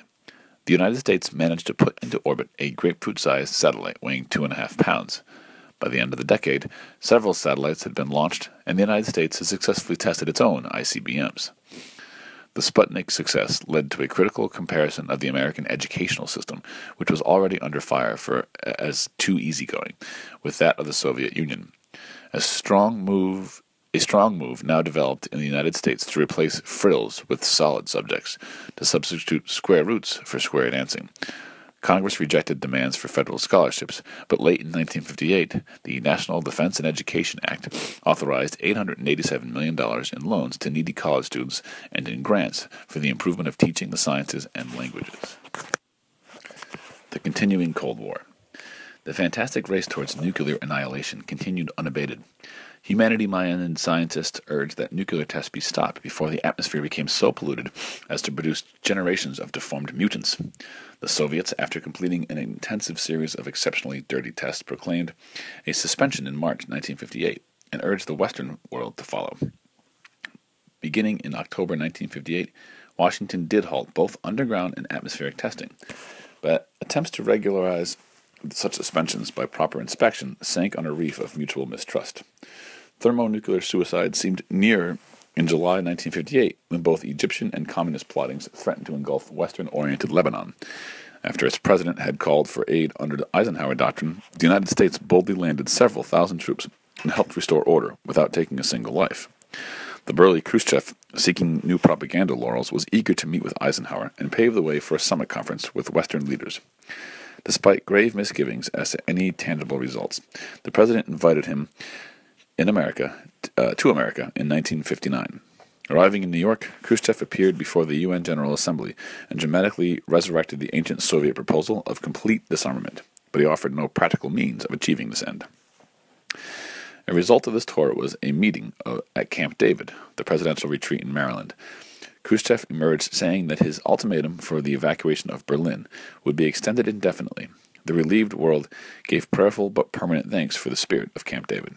Speaker 1: the United States managed to put into orbit a grapefruit-sized satellite weighing 2.5 pounds. By the end of the decade, several satellites had been launched, and the United States had successfully tested its own ICBMs. The Sputnik success led to a critical comparison of the American educational system, which was already under fire as too easygoing, with that of the Soviet Union. A strong move now developed in the United States to replace frills with solid subjects, to substitute square roots for square dancing. Congress rejected demands for federal scholarships, but late in 1958, the National Defense and Education Act authorized $887 million in loans to needy college students and in grants for the improvement of teaching the sciences and languages. The continuing Cold War. The fantastic race towards nuclear annihilation continued unabated. Humanity-minded scientists urged that nuclear tests be stopped before the atmosphere became so polluted as to produce generations of deformed mutants. The Soviets, after completing an intensive series of exceptionally dirty tests, proclaimed a suspension in March 1958 and urged the Western world to follow. Beginning in October 1958, Washington did halt both underground and atmospheric testing, but attempts to regularize such suspensions by proper inspection sank on a reef of mutual mistrust. Thermonuclear suicide seemed nearer in July 1958 when both Egyptian and communist plottings threatened to engulf Western-oriented Lebanon. After its president had called for aid under the Eisenhower Doctrine, the United States boldly landed several thousand troops and helped restore order without taking a single life. The burly Khrushchev, seeking new propaganda laurels, was eager to meet with Eisenhower and pave the way for a summit conference with Western leaders. Despite grave misgivings as to any tangible results, the president invited him to America in 1959. Arriving in New York, Khrushchev appeared before the UN General Assembly and dramatically resurrected the ancient Soviet proposal of complete disarmament, but he offered no practical means of achieving this end. A result of this tour was a meeting at Camp David, the presidential retreat in Maryland. Khrushchev emerged saying that his ultimatum for the evacuation of Berlin would be extended indefinitely. The relieved world gave prayerful but permanent thanks for the spirit of Camp David.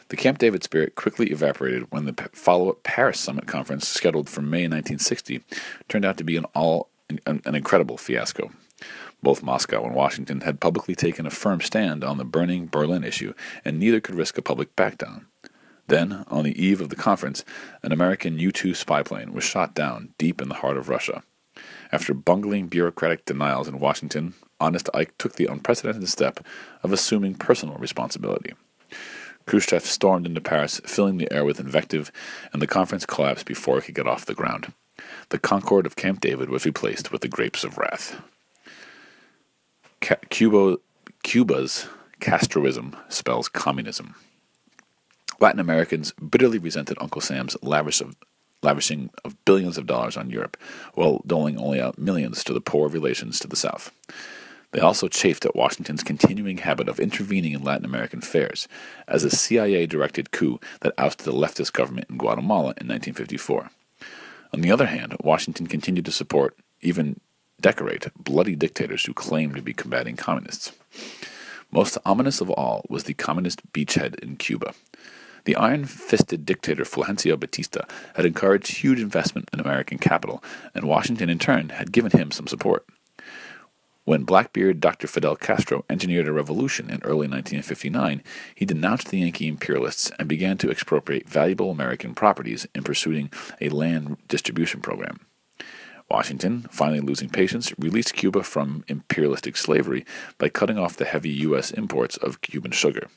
Speaker 1: The Camp David spirit quickly evaporated when the follow-up Paris Summit Conference, scheduled for May 1960, turned out to be an incredible fiasco. Both Moscow and Washington had publicly taken a firm stand on the burning Berlin issue, and neither could risk a public backdown. Then, on the eve of the conference, an American U-2 spy plane was shot down deep in the heart of Russia. After bungling bureaucratic denials in Washington, Honest Ike took the unprecedented step of assuming personal responsibility. Khrushchev stormed into Paris, filling the air with invective, and the conference collapsed before it could get off the ground. The Concord of Camp David was replaced with the Grapes of Wrath. Cuba's Castroism spells communism. Latin Americans bitterly resented Uncle Sam's lavishing of billions of dollars on Europe, while doling only out millions to the poor relations to the South. They also chafed at Washington's continuing habit of intervening in Latin American affairs, as a CIA-directed coup that ousted the leftist government in Guatemala in 1954. On the other hand, Washington continued to support, even decorate, bloody dictators who claimed to be combating communists. Most ominous of all was the communist beachhead in Cuba. The iron-fisted dictator Fulgencio Batista had encouraged huge investment in American capital, and Washington in turn had given him some support. When Blackbeard Dr. Fidel Castro engineered a revolution in early 1959, he denounced the Yankee imperialists and began to expropriate valuable American properties in pursuing a land distribution program. Washington, finally losing patience, released Cuba from imperialistic slavery by cutting off the heavy U.S. imports of Cuban sugar.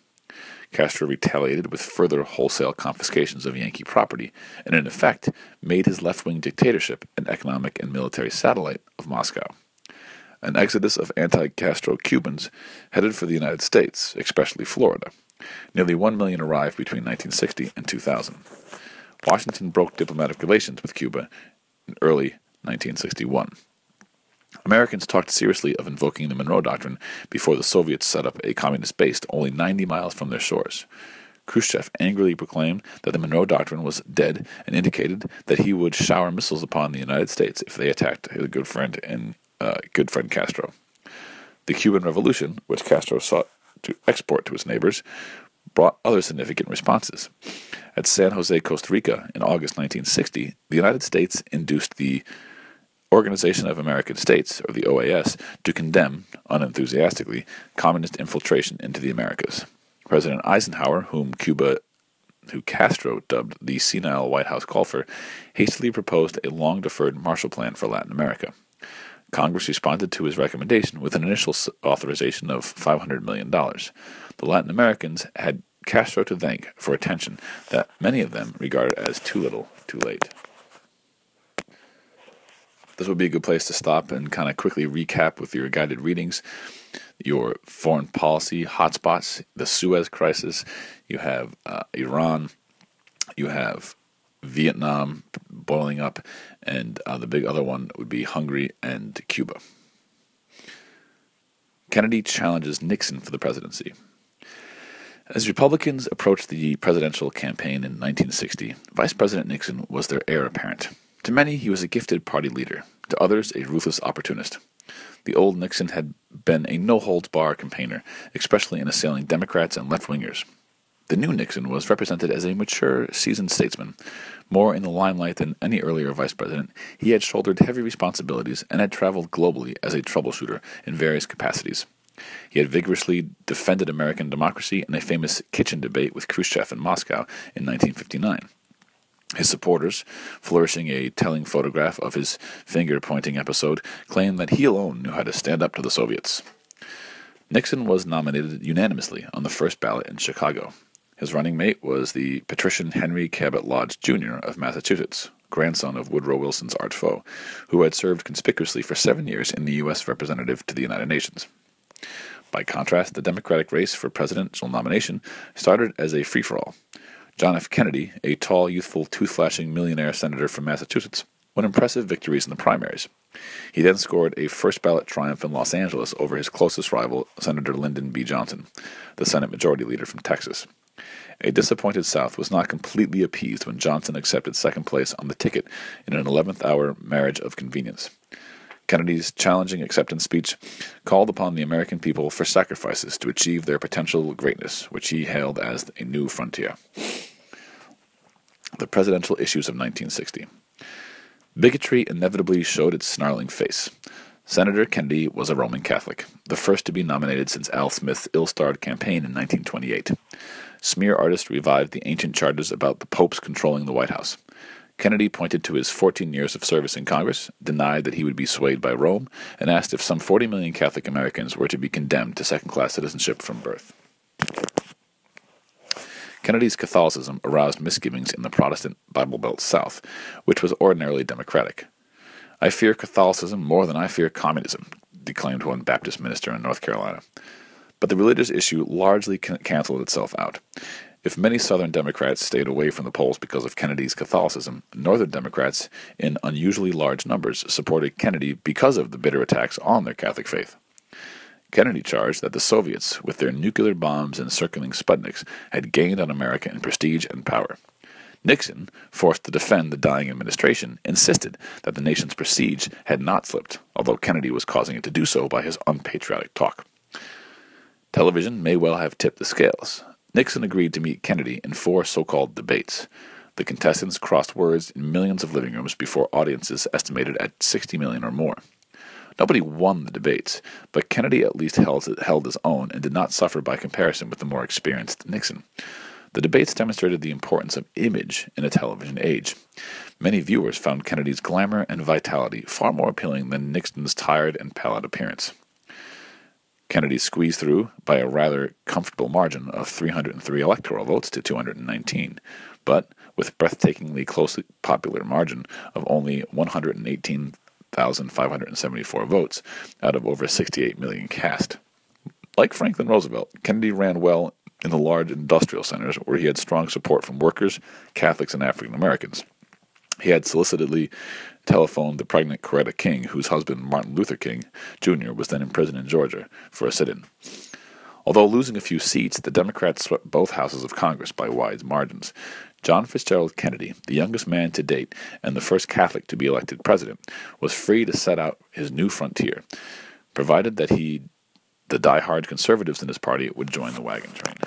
Speaker 1: Castro retaliated with further wholesale confiscations of Yankee property, and in effect made his left-wing dictatorship an economic and military satellite of Moscow. An exodus of anti-Castro Cubans headed for the United States, especially Florida. Nearly 1 million arrived between 1960 and 2000. Washington broke diplomatic relations with Cuba in early 1961. Americans talked seriously of invoking the Monroe Doctrine before the Soviets set up a communist base only 90 miles from their shores. Khrushchev angrily proclaimed that the Monroe Doctrine was dead and indicated that he would shower missiles upon the United States if they attacked his good friend Castro. The Cuban Revolution, which Castro sought to export to his neighbors, brought other significant responses. At San Jose, Costa Rica, in August 1960, the United States induced the Organization of American States, or the OAS, to condemn, unenthusiastically, communist infiltration into the Americas. President Eisenhower, who Castro dubbed the senile White House golfer, hastily proposed a long-deferred Marshall Plan for Latin America. Congress responded to his recommendation with an initial authorization of $500 million. The Latin Americans had Castro to thank for attention that many of them regarded as too little, too late. this would be a good place to stop and kind of quickly recap with your guided readings. Your foreign policy hotspots, the Suez Crisis, you have Iran, you have Vietnam boiling up, and the big other one would be Hungary and Cuba. Kennedy challenges Nixon for the presidency. As Republicans approached the presidential campaign in 1960, Vice President Nixon was their heir apparent. To many, he was a gifted party leader. To others, a ruthless opportunist. The old Nixon had been a no-holds-barred campaigner, especially in assailing Democrats and left-wingers. The new Nixon was represented as a mature, seasoned statesman. More in the limelight than any earlier vice president, he had shouldered heavy responsibilities and had traveled globally as a troubleshooter in various capacities. He had vigorously defended American democracy in a famous kitchen debate with Khrushchev in Moscow in 1959. His supporters, flourishing a telling photograph of his finger-pointing episode, claimed that he alone knew how to stand up to the Soviets. Nixon was nominated unanimously on the first ballot in Chicago. His running mate was the patrician Henry Cabot Lodge, Jr. of Massachusetts, grandson of Woodrow Wilson's arch foe, who had served conspicuously for 7 years in the U.S. representative to the United Nations. By contrast, the Democratic race for presidential nomination started as a free-for-all. John F. Kennedy, a tall, youthful, tooth-flashing millionaire senator from Massachusetts, won impressive victories in the primaries. He then scored a first-ballot triumph in Los Angeles over his closest rival, Senator Lyndon B. Johnson, the Senate Majority Leader from Texas. A disappointed South was not completely appeased when Johnson accepted second place on the ticket in an 11th-hour marriage of convenience. Kennedy's challenging acceptance speech called upon the American people for sacrifices to achieve their potential greatness, which he hailed as a new frontier. The presidential issues of 1960. Bigotry inevitably showed its snarling face. Senator Kennedy was a Roman Catholic, the first to be nominated since Al Smith's ill-starred campaign in 1928. Smear artists revived the ancient charges about the popes controlling the White House. Kennedy pointed to his 14 years of service in Congress, denied that he would be swayed by Rome, and asked if some 40 million Catholic Americans were to be condemned to second-class citizenship from birth. Kennedy's Catholicism aroused misgivings in the Protestant Bible Belt South, which was ordinarily democratic. "I fear Catholicism more than I fear communism," declaimed one Baptist minister in North Carolina. But the religious issue largely canceled itself out. If many Southern Democrats stayed away from the polls because of Kennedy's Catholicism, Northern Democrats, in unusually large numbers, supported Kennedy because of the bitter attacks on their Catholic faith. Kennedy charged that the Soviets, with their nuclear bombs and circling Sputniks, had gained on America in prestige and power. Nixon, forced to defend the dying administration, insisted that the nation's prestige had not slipped, although Kennedy was causing it to do so by his unpatriotic talk. Television may well have tipped the scales. Nixon agreed to meet Kennedy in 4 so-called debates. The contestants crossed words in millions of living rooms before audiences estimated at 60 million or more. Nobody won the debates, but Kennedy at least held his own and did not suffer by comparison with the more experienced Nixon. The debates demonstrated the importance of image in a television age. Many viewers found Kennedy's glamour and vitality far more appealing than Nixon's tired and pallid appearance. Kennedy squeezed through by a rather comfortable margin of 303 electoral votes to 219, but with breathtakingly closely popular margin of only 118,574 votes out of over 68 million cast. Like Franklin Roosevelt, Kennedy ran well in the large industrial centers where he had strong support from workers, Catholics, and African Americans. He had solicitedly telephoned the pregnant Coretta King, whose husband, Martin Luther King, Jr., was then in prison in Georgia, for a sit-in. Although losing a few seats, the Democrats swept both houses of Congress by wide margins. John Fitzgerald Kennedy, the youngest man to date and the first Catholic to be elected president, was free to set out his new frontier, provided that the die-hard conservatives in his party would join the wagon train.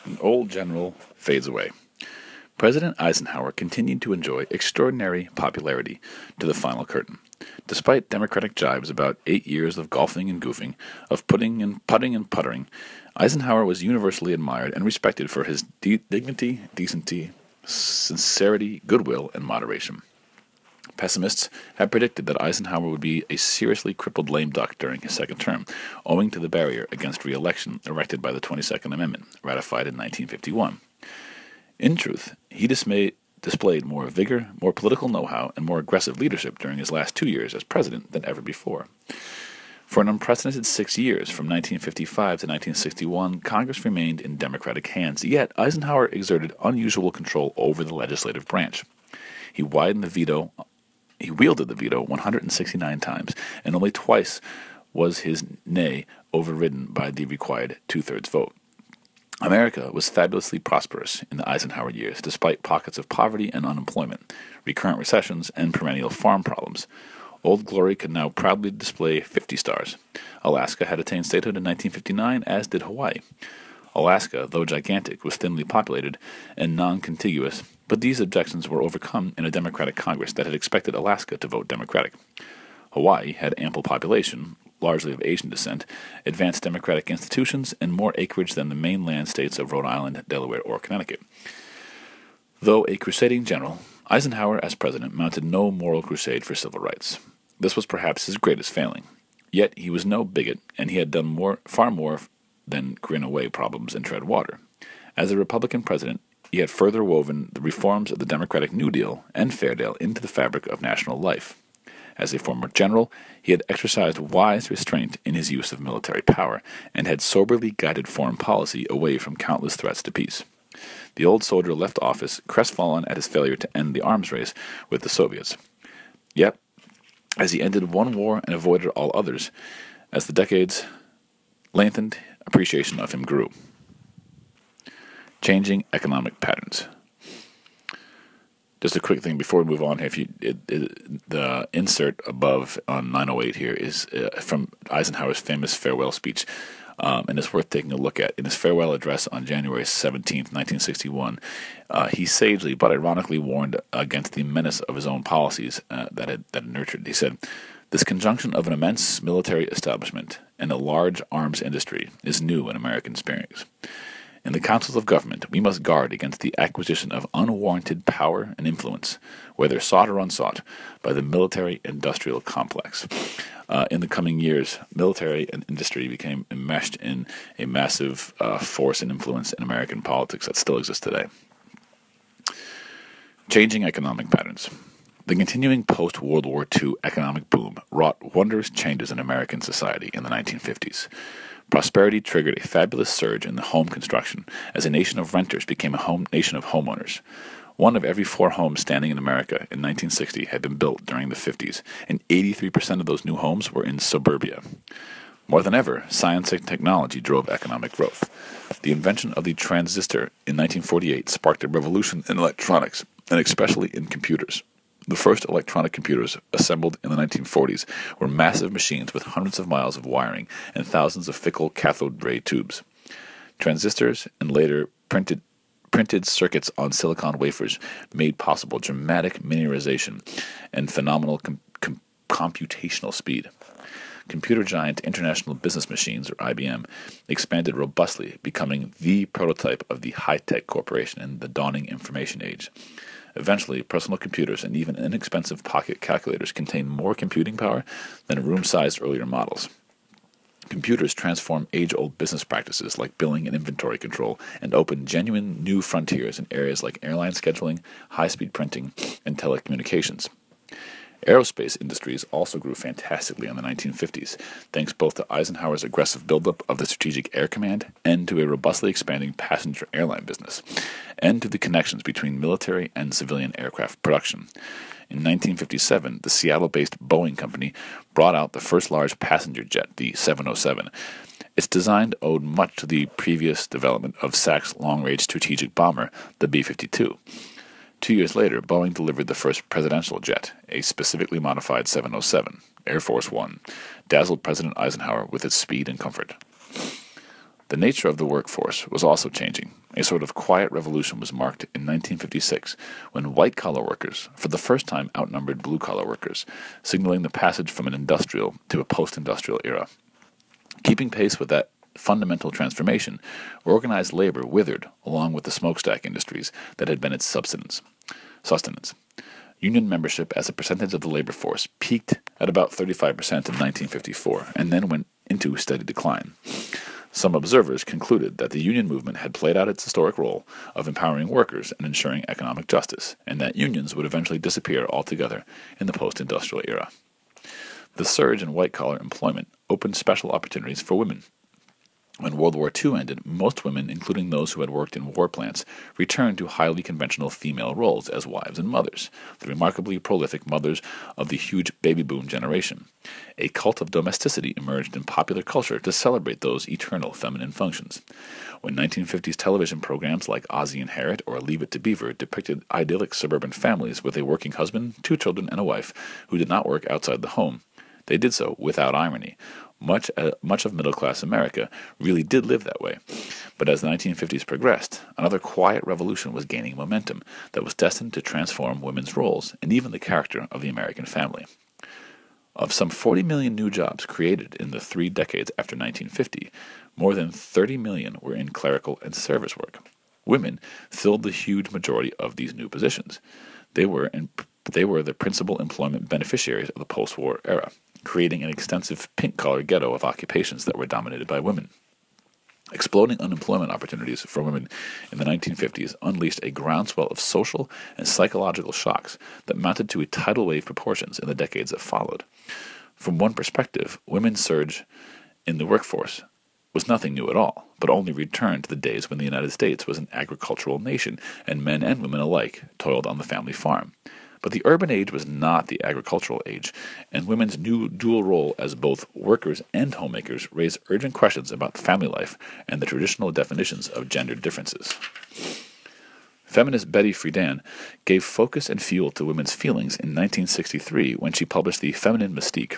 Speaker 1: An old general fades away. President Eisenhower continued to enjoy extraordinary popularity to the final curtain. Despite Democratic jibes about 8 years of golfing and goofing, of putting and putting and puttering, Eisenhower was universally admired and respected for his dignity, decency, sincerity, goodwill, and moderation. Pessimists had predicted that Eisenhower would be a seriously crippled lame duck during his second term, owing to the barrier against re-election erected by the 22nd Amendment, ratified in 1951. In truth, he displayed more vigor, more political know-how, and more aggressive leadership during his last 2 years as president than ever before. For an unprecedented 6 years, from 1955 to 1961, Congress remained in Democratic hands, yet Eisenhower exerted unusual control over the legislative branch. He wielded the veto 169 times, and only twice was his nay overridden by the required two-thirds vote. America was fabulously prosperous in the Eisenhower years, despite pockets of poverty and unemployment, recurrent recessions, and perennial farm problems. Old Glory could now proudly display 50 stars. Alaska had attained statehood in 1959, as did Hawaii. Alaska, though gigantic, was thinly populated and non-contiguous, but these objections were overcome in a Democratic Congress that had expected Alaska to vote Democratic. Hawaii had ample population, largely of Asian descent, advanced democratic institutions, and more acreage than the mainland states of Rhode Island, Delaware, or Connecticut. Though a crusading general, Eisenhower, as president, mounted no moral crusade for civil rights. This was perhaps his greatest failing. Yet he was no bigot, and he had done far more than grin away problems and tread water. As a Republican president, he had further woven the reforms of the Democratic New Deal and Fairdale into the fabric of national life. As a former general, he had exercised wise restraint in his use of military power and had soberly guided foreign policy away from countless threats to peace. The old soldier left office crestfallen at his failure to end the arms race with the Soviets. Yet, as he ended one war and avoided all others, as the decades lengthened, appreciation of him grew. Changing economic patterns. Just a quick thing before we move on here. The insert above on 908 here is from Eisenhower's famous farewell speech, and it's worth taking a look at. In his farewell address on January 17th, 1961, he sagely but ironically warned against the menace of his own policies that had nurtured. He said, "This conjunction of an immense military establishment and a large arms industry is new in American experience. In the councils of government, we must guard against the acquisition of unwarranted power and influence, whether sought or unsought, by the military-industrial complex." In the coming years, military and industry became enmeshed in a massive force and influence in American politics that still exists today. Changing economic patterns. The continuing post-World War II economic boom wrought wondrous changes in American society in the 1950s. Prosperity triggered a fabulous surge in the home construction as a nation of renters became a nation of homeowners. 1 of every 4 homes standing in America in 1960 had been built during the 50s, and 83% of those new homes were in suburbia. More than ever, science and technology drove economic growth. The invention of the transistor in 1948 sparked a revolution in electronics, and especially in computers. The first electronic computers, assembled in the 1940s, were massive machines with hundreds of miles of wiring and thousands of fickle cathode ray tubes. Transistors, and later printed circuits on silicon wafers, made possible dramatic miniaturization and phenomenal computational speed. Computer giant International Business Machines, or IBM, expanded robustly, becoming the prototype of the high-tech corporation in the dawning information age. Eventually, personal computers and even inexpensive pocket calculators contained more computing power than room-sized earlier models. Computers transformed age-old business practices like billing and inventory control and opened genuine new frontiers in areas like airline scheduling, high-speed printing, and telecommunications. Aerospace industries also grew fantastically in the 1950s, thanks both to Eisenhower's aggressive buildup of the Strategic Air Command and to a robustly expanding passenger airline business, and to the connections between military and civilian aircraft production. In 1957, the Seattle-based Boeing company brought out the first large passenger jet, the 707. Its design owed much to the previous development of SAC's long-range strategic bomber, the B-52. 2 years later, Boeing delivered the first presidential jet, a specifically modified 707, Air Force One, dazzled President Eisenhower with its speed and comfort. The nature of the workforce was also changing. A sort of quiet revolution was marked in 1956 when white-collar workers, for the first time, outnumbered blue-collar workers, signaling the passage from an industrial to a post-industrial era. Keeping pace with that fundamental transformation, organized labor withered along with the smokestack industries that had been its sustenance. Union membership as a percentage of the labor force peaked at about 35% in 1954 and then went into steady decline. Some observers concluded that the union movement had played out its historic role of empowering workers and ensuring economic justice, and that unions would eventually disappear altogether in the post-industrial era. The surge in white-collar employment opened special opportunities for women. When World War II ended, most women, including those who had worked in war plants, returned to highly conventional female roles as wives and mothers, the remarkably prolific mothers of the huge baby boom generation. A cult of domesticity emerged in popular culture to celebrate those eternal feminine functions. When 1950s television programs like Ozzie and Harriet or Leave It to Beaver depicted idyllic suburban families with a working husband, 2 children, and a wife who did not work outside the home, they did so without irony. Much of middle-class America really did live that way. But as the 1950s progressed, another quiet revolution was gaining momentum that was destined to transform women's roles and even the character of the American family. Of some 40 million new jobs created in the 3 decades after 1950, more than 30 million were in clerical and service work. Women filled the huge majority of these new positions. They were the principal employment beneficiaries of the post-war era, creating an extensive pink-collar ghetto of occupations that were dominated by women. Exploding unemployment opportunities for women in the 1950s unleashed a groundswell of social and psychological shocks that mounted to tidal wave proportions in the decades that followed. From one perspective, women's surge in the workforce was nothing new at all, but only returned to the days when the United States was an agricultural nation and men and women alike toiled on the family farm. But the urban age was not the agricultural age, and women's new dual role as both workers and homemakers raised urgent questions about family life and the traditional definitions of gender differences. Feminist Betty Friedan gave focus and fuel to women's feelings in 1963 when she published The Feminine Mystique,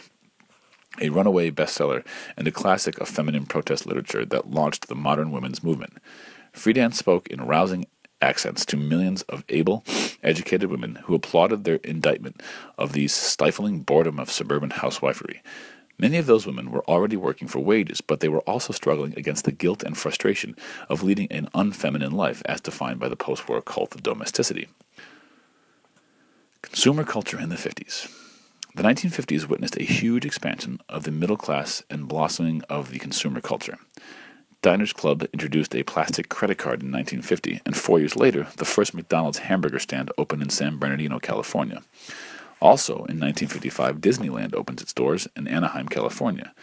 Speaker 1: a runaway bestseller and a classic of feminine protest literature that launched the modern women's movement. Friedan spoke in rousing accents to millions of able, educated women who applauded their indictment of the stifling boredom of suburban housewifery. Many of those women were already working for wages, but they were also struggling against the guilt and frustration of leading an unfeminine life as defined by the post-war cult of domesticity. Consumer culture in the 50s. The 1950s witnessed a huge expansion of the middle class and blossoming of the consumer culture. Diners Club introduced a plastic credit card in 1950, and 4 years later, the first McDonald's hamburger stand opened in San Bernardino, California. Also, in 1955, Disneyland opened its doors in Anaheim, California.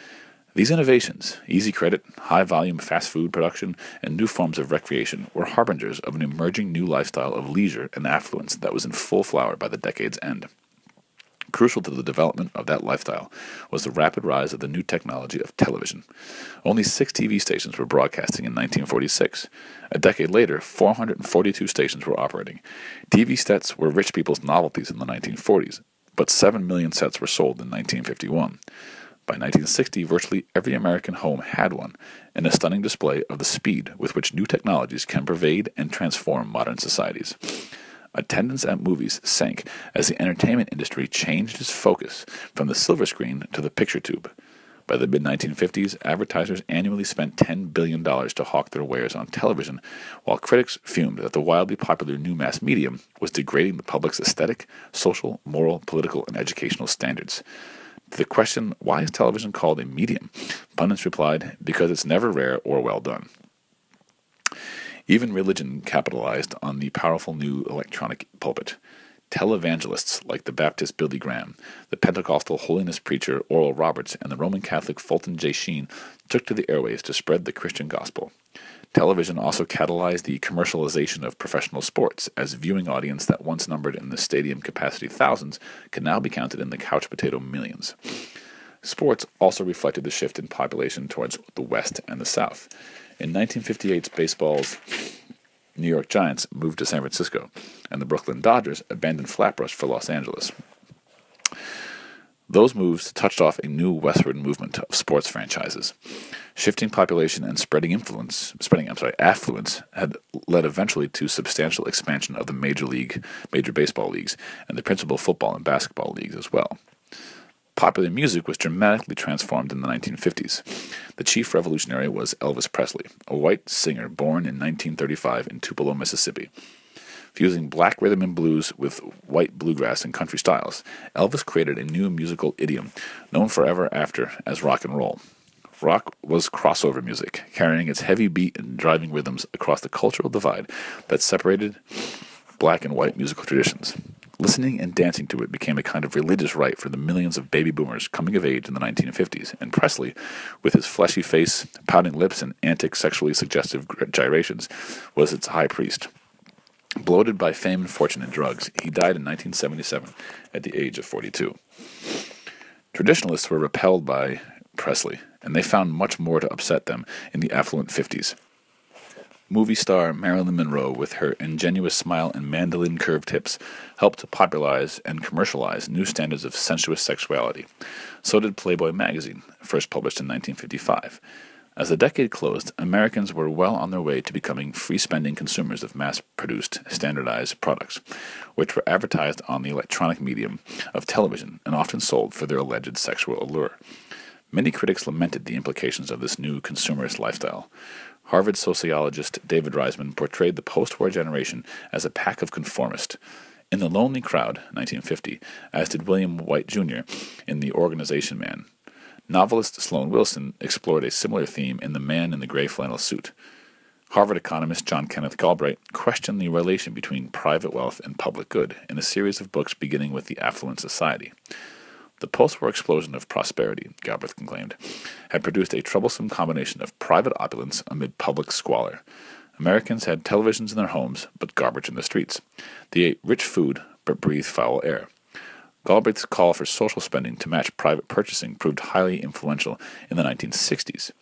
Speaker 1: These innovations, easy credit, high-volume fast food production, and new forms of recreation were harbingers of an emerging new lifestyle of leisure and affluence that was in full flower by the decade's end. Crucial to the development of that lifestyle was the rapid rise of the new technology of television. Only 6 TV stations were broadcasting in 1946. A decade later, 442 stations were operating. TV sets were rich people's novelties in the 1940s, but 7 million sets were sold in 1951. By 1960, virtually every American home had one, and a stunning display of the speed with which new technologies can pervade and transform modern societies. Attendance at movies sank as the entertainment industry changed its focus from the silver screen to the picture tube. By the mid-1950s, advertisers annually spent $10 billion to hawk their wares on television, while critics fumed that the wildly popular new mass medium was degrading the public's aesthetic, social, moral, political, and educational standards. To the question, why is television called a medium? Pundits replied, because it's never rare or well done. Even religion capitalized on the powerful new electronic pulpit. Televangelists like the Baptist Billy Graham, the Pentecostal holiness preacher Oral Roberts, and the Roman Catholic Fulton J. Sheen took to the airwaves to spread the Christian gospel. Television also catalyzed the commercialization of professional sports, as viewing audience that once numbered in the stadium capacity thousands could now be counted in the couch potato millions. Sports also reflected the shift in population towards the West and the South. In 1958's baseball's New York Giants moved to San Francisco, and the Brooklyn Dodgers abandoned Flatbush for Los Angeles. Those moves touched off a new westward movement of sports franchises. Shifting population and affluence had led eventually to substantial expansion of the major baseball leagues, and the principal football and basketball leagues as well. Popular music was dramatically transformed in the 1950s. The chief revolutionary was Elvis Presley, a white singer born in 1935 in Tupelo, Mississippi. Fusing black rhythm and blues with white bluegrass and country styles, Elvis created a new musical idiom known forever after as rock and roll. Rock was crossover music, carrying its heavy beat and driving rhythms across the cultural divide that separated black and white musical traditions. Listening and dancing to it became a kind of religious rite for the millions of baby boomers coming of age in the 1950s, and Presley, with his fleshy face, pouting lips, and antic sexually suggestive gyrations, was its high priest. Bloated by fame and fortune and drugs, he died in 1977 at the age of 42. Traditionalists were repelled by Presley, and they found much more to upset them in the affluent 50s. Movie star Marilyn Monroe, with her ingenuous smile and mandolin-curved hips, helped to popularize and commercialize new standards of sensuous sexuality. So did Playboy magazine, first published in 1955. As the decade closed, Americans were well on their way to becoming free-spending consumers of mass-produced, standardized products, which were advertised on the electronic medium of television and often sold for their alleged sexual allure. Many critics lamented the implications of this new consumerist lifestyle. Harvard sociologist David Reisman portrayed the post-war generation as a pack of conformists. In The Lonely Crowd, 1950, as did William White Jr. in The Organization Man. Novelist Sloan Wilson explored a similar theme in The Man in the Gray Flannel Suit. Harvard economist John Kenneth Galbraith questioned the relation between private wealth and public good in a series of books beginning with The Affluent Society. The post-war explosion of prosperity, Galbraith conclaimed, had produced a troublesome combination of private opulence amid public squalor. Americans had televisions in their homes, but garbage in the streets. They ate rich food, but breathed foul air. Galbraith's call for social spending to match private purchasing proved highly influential in the 1960s.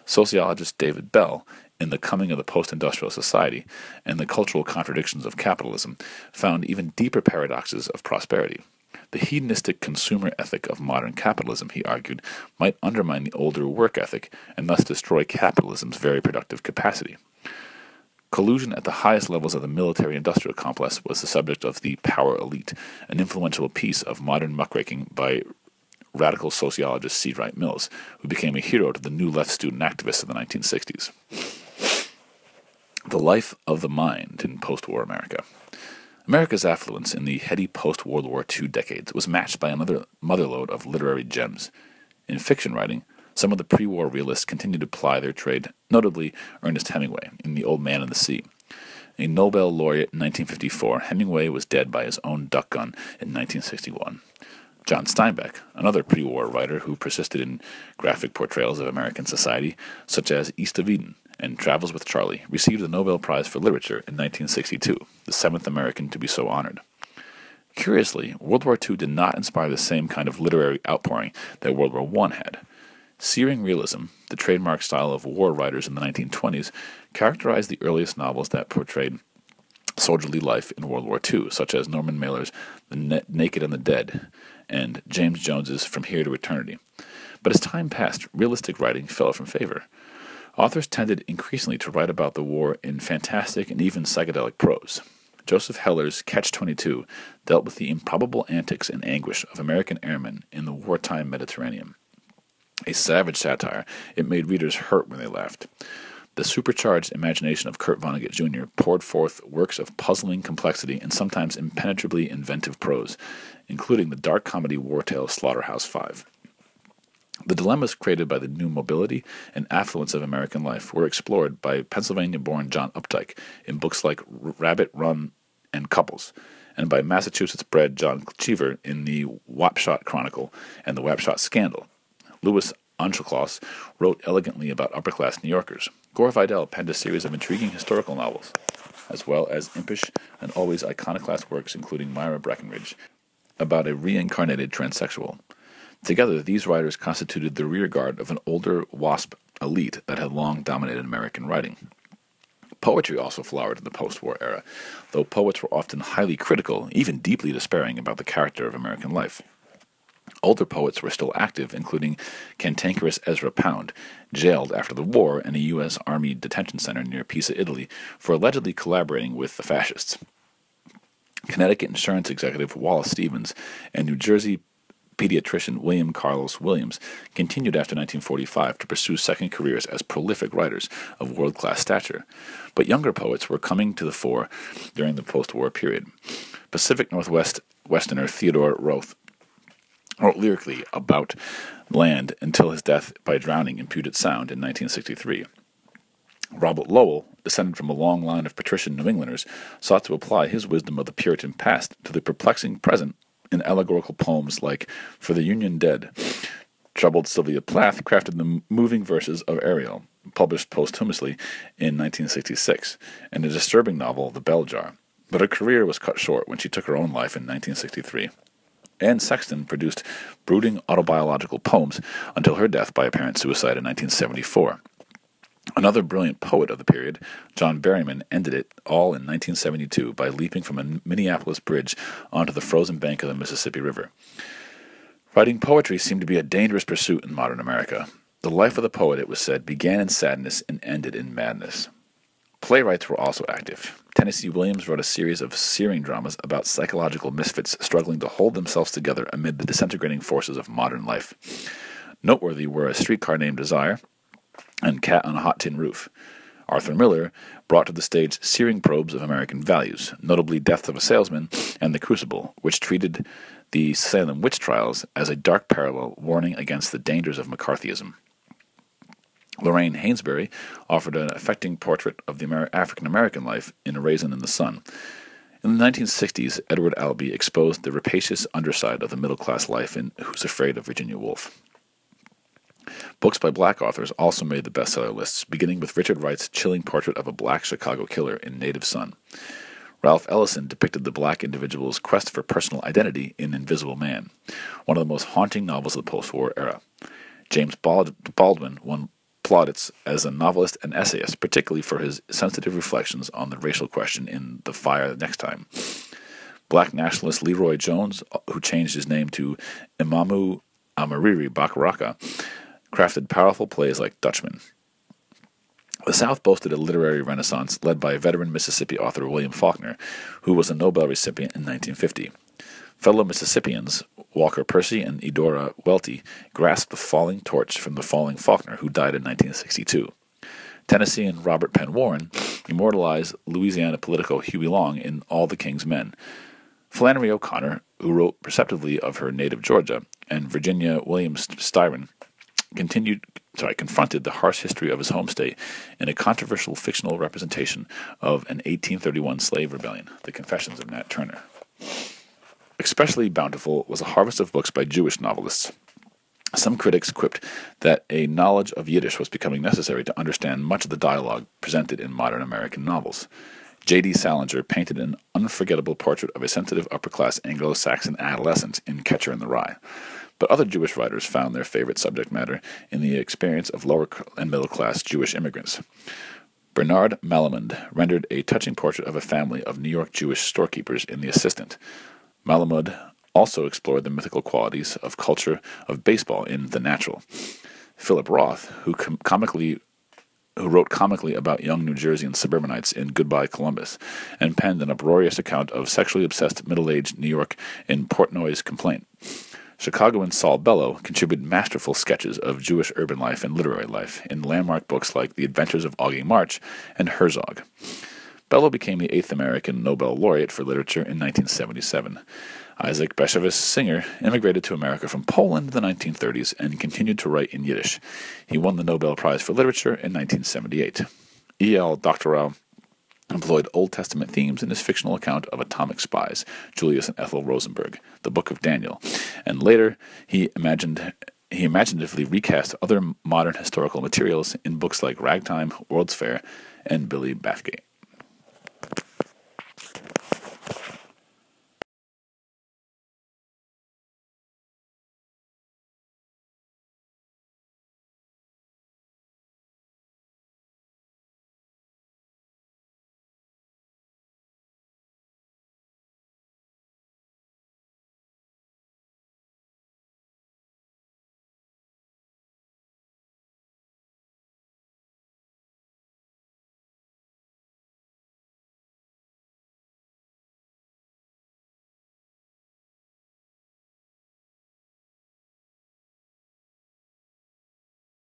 Speaker 1: Sociologist David Bell, in The Coming of the Post-Industrial Society and the Cultural Contradictions of Capitalism, found even deeper paradoxes of prosperity. The hedonistic consumer ethic of modern capitalism, he argued, might undermine the older work ethic and thus destroy capitalism's very productive capacity. Collusion at the highest levels of the military-industrial complex was the subject of The Power Elite, an influential piece of modern muckraking by radical sociologist C. Wright Mills, who became a hero to the New Left student activists of the 1960s. The life of the mind in post-war America. America's affluence in the heady post-World War II decades was matched by another motherlode of literary gems. In fiction writing, some of the pre-war realists continued to ply their trade, notably Ernest Hemingway in The Old Man and the Sea. A Nobel laureate in 1954, Hemingway was dead by his own duck gun in 1961. John Steinbeck, another pre-war writer who persisted in graphic portrayals of American society, such as East of Eden and Travels with Charlie, received the Nobel Prize for Literature in 1962, the seventh American to be so honored. Curiously, World War II did not inspire the same kind of literary outpouring that World War I had. Searing realism, the trademark style of war writers in the 1920s, characterized the earliest novels that portrayed soldierly life in World War II, such as Norman Mailer's The Naked and the Dead and James Jones's From Here to Eternity. But as time passed, realistic writing fell from favor. Authors tended increasingly to write about the war in fantastic and even psychedelic prose. Joseph Heller's Catch-22 dealt with the improbable antics and anguish of American airmen in the wartime Mediterranean. A savage satire, it made readers hurt when they laughed. The supercharged imagination of Kurt Vonnegut Jr. poured forth works of puzzling complexity and sometimes impenetrably inventive prose, including the dark comedy war tale Slaughterhouse-Five. The dilemmas created by the new mobility and affluence of American life were explored by Pennsylvania-born John Updike in books like Rabbit Run and Couples, and by Massachusetts-bred John Cheever in the Wapshot Chronicle and the Wapshot Scandal. Louis Auchincloss wrote elegantly about upper-class New Yorkers. Gore Vidal penned a series of intriguing historical novels, as well as impish and always iconoclast works including Myra Breckinridge, about a reincarnated transsexual. Together, these writers constituted the rearguard of an older WASP elite that had long dominated American writing. Poetry also flowered in the post-war era, though poets were often highly critical, even deeply despairing about the character of American life. Older poets were still active, including cantankerous Ezra Pound, jailed after the war in a U.S. Army detention center near Pisa, Italy, for allegedly collaborating with the fascists. Connecticut insurance executive Wallace Stevens and New Jersey pediatrician William Carlos Williams continued after 1945 to pursue second careers as prolific writers of world-class stature, but younger poets were coming to the fore during the post-war period. Pacific Northwest Westerner Theodore Roth wrote lyrically about land until his death by drowning in Puget Sound in 1963. Robert Lowell, descended from a long line of patrician New Englanders, sought to apply his wisdom of the Puritan past to the perplexing present in allegorical poems like For the Union Dead. Troubled Sylvia Plath crafted the moving verses of Ariel, published posthumously in 1966, and a disturbing novel, The Bell Jar. But her career was cut short when she took her own life in 1963. Anne Sexton produced brooding autobiographical poems until her death by apparent suicide in 1974. Another brilliant poet of the period, John Berryman, ended it all in 1972 by leaping from a Minneapolis bridge onto the frozen bank of the Mississippi River. Writing poetry seemed to be a dangerous pursuit in modern America. The life of the poet, it was said, began in sadness and ended in madness. Playwrights were also active. Tennessee Williams wrote a series of searing dramas about psychological misfits struggling to hold themselves together amid the disintegrating forces of modern life. Noteworthy were A Streetcar Named Desire and Cat on a Hot Tin Roof. Arthur Miller brought to the stage searing probes of American values, notably Death of a Salesman and The Crucible, which treated the Salem witch trials as a dark parallel warning against the dangers of McCarthyism. Lorraine Hainsbury offered an affecting portrait of the African-American life in A Raisin in the Sun. In the 1960s, Edward Albee exposed the rapacious underside of the middle-class life in Who's Afraid of Virginia Woolf. Books by black authors also made the bestseller lists, beginning with Richard Wright's chilling portrait of a black Chicago killer in Native Son. Ralph Ellison depicted the black individual's quest for personal identity in Invisible Man, one of the most haunting novels of the post-war era. James Baldwin won plaudits as a novelist and essayist, particularly for his sensitive reflections on the racial question in The Fire Next Time. Black nationalist Leroy Jones, who changed his name to Imamu Amariri Bakaraka, crafted powerful plays like Dutchman. The South boasted a literary renaissance led by veteran Mississippi author William Faulkner, who was a Nobel recipient in 1950. Fellow Mississippians Walker Percy and Eudora Welty grasped the falling torch from the falling Faulkner, who died in 1962. Tennessean Robert Penn Warren immortalized Louisiana politico Huey Long in All the King's Men. Flannery O'Connor, who wrote perceptively of her native Georgia, and Virginia Williams Styron confronted the harsh history of his home state in a controversial fictional representation of an 1831 slave rebellion, The Confessions of Nat Turner. Especially bountiful was a harvest of books by Jewish novelists. Some critics quipped that a knowledge of Yiddish was becoming necessary to understand much of the dialogue presented in modern American novels. J.D. Salinger painted an unforgettable portrait of a sensitive upper-class Anglo-Saxon adolescent in Catcher in the Rye. But other Jewish writers found their favorite subject matter in the experience of lower and middle-class Jewish immigrants. Bernard Malamud rendered a touching portrait of a family of New York Jewish storekeepers in The Assistant. Malamud also explored the mythical qualities of culture of baseball in The Natural. Philip Roth, who wrote comically about young New Jerseyan suburbanites in Goodbye Columbus, and penned an uproarious account of sexually obsessed middle-aged New York in Portnoy's Complaint. Chicagoan Saul Bellow contributed masterful sketches of Jewish urban life and literary life in landmark books like The Adventures of Augie March and Herzog. Bellow became the 8th American Nobel laureate for literature in 1977. Isaac Bashevis Singer immigrated to America from Poland in the 1930s and continued to write in Yiddish. He won the Nobel Prize for Literature in 1978. E.L. Doctorow employed Old Testament themes in his fictional account of atomic spies, Julius and Ethel Rosenberg, the Book of Daniel, and later he imaginatively recast other modern historical materials in books like Ragtime, World's Fair, and Billy Bathgate.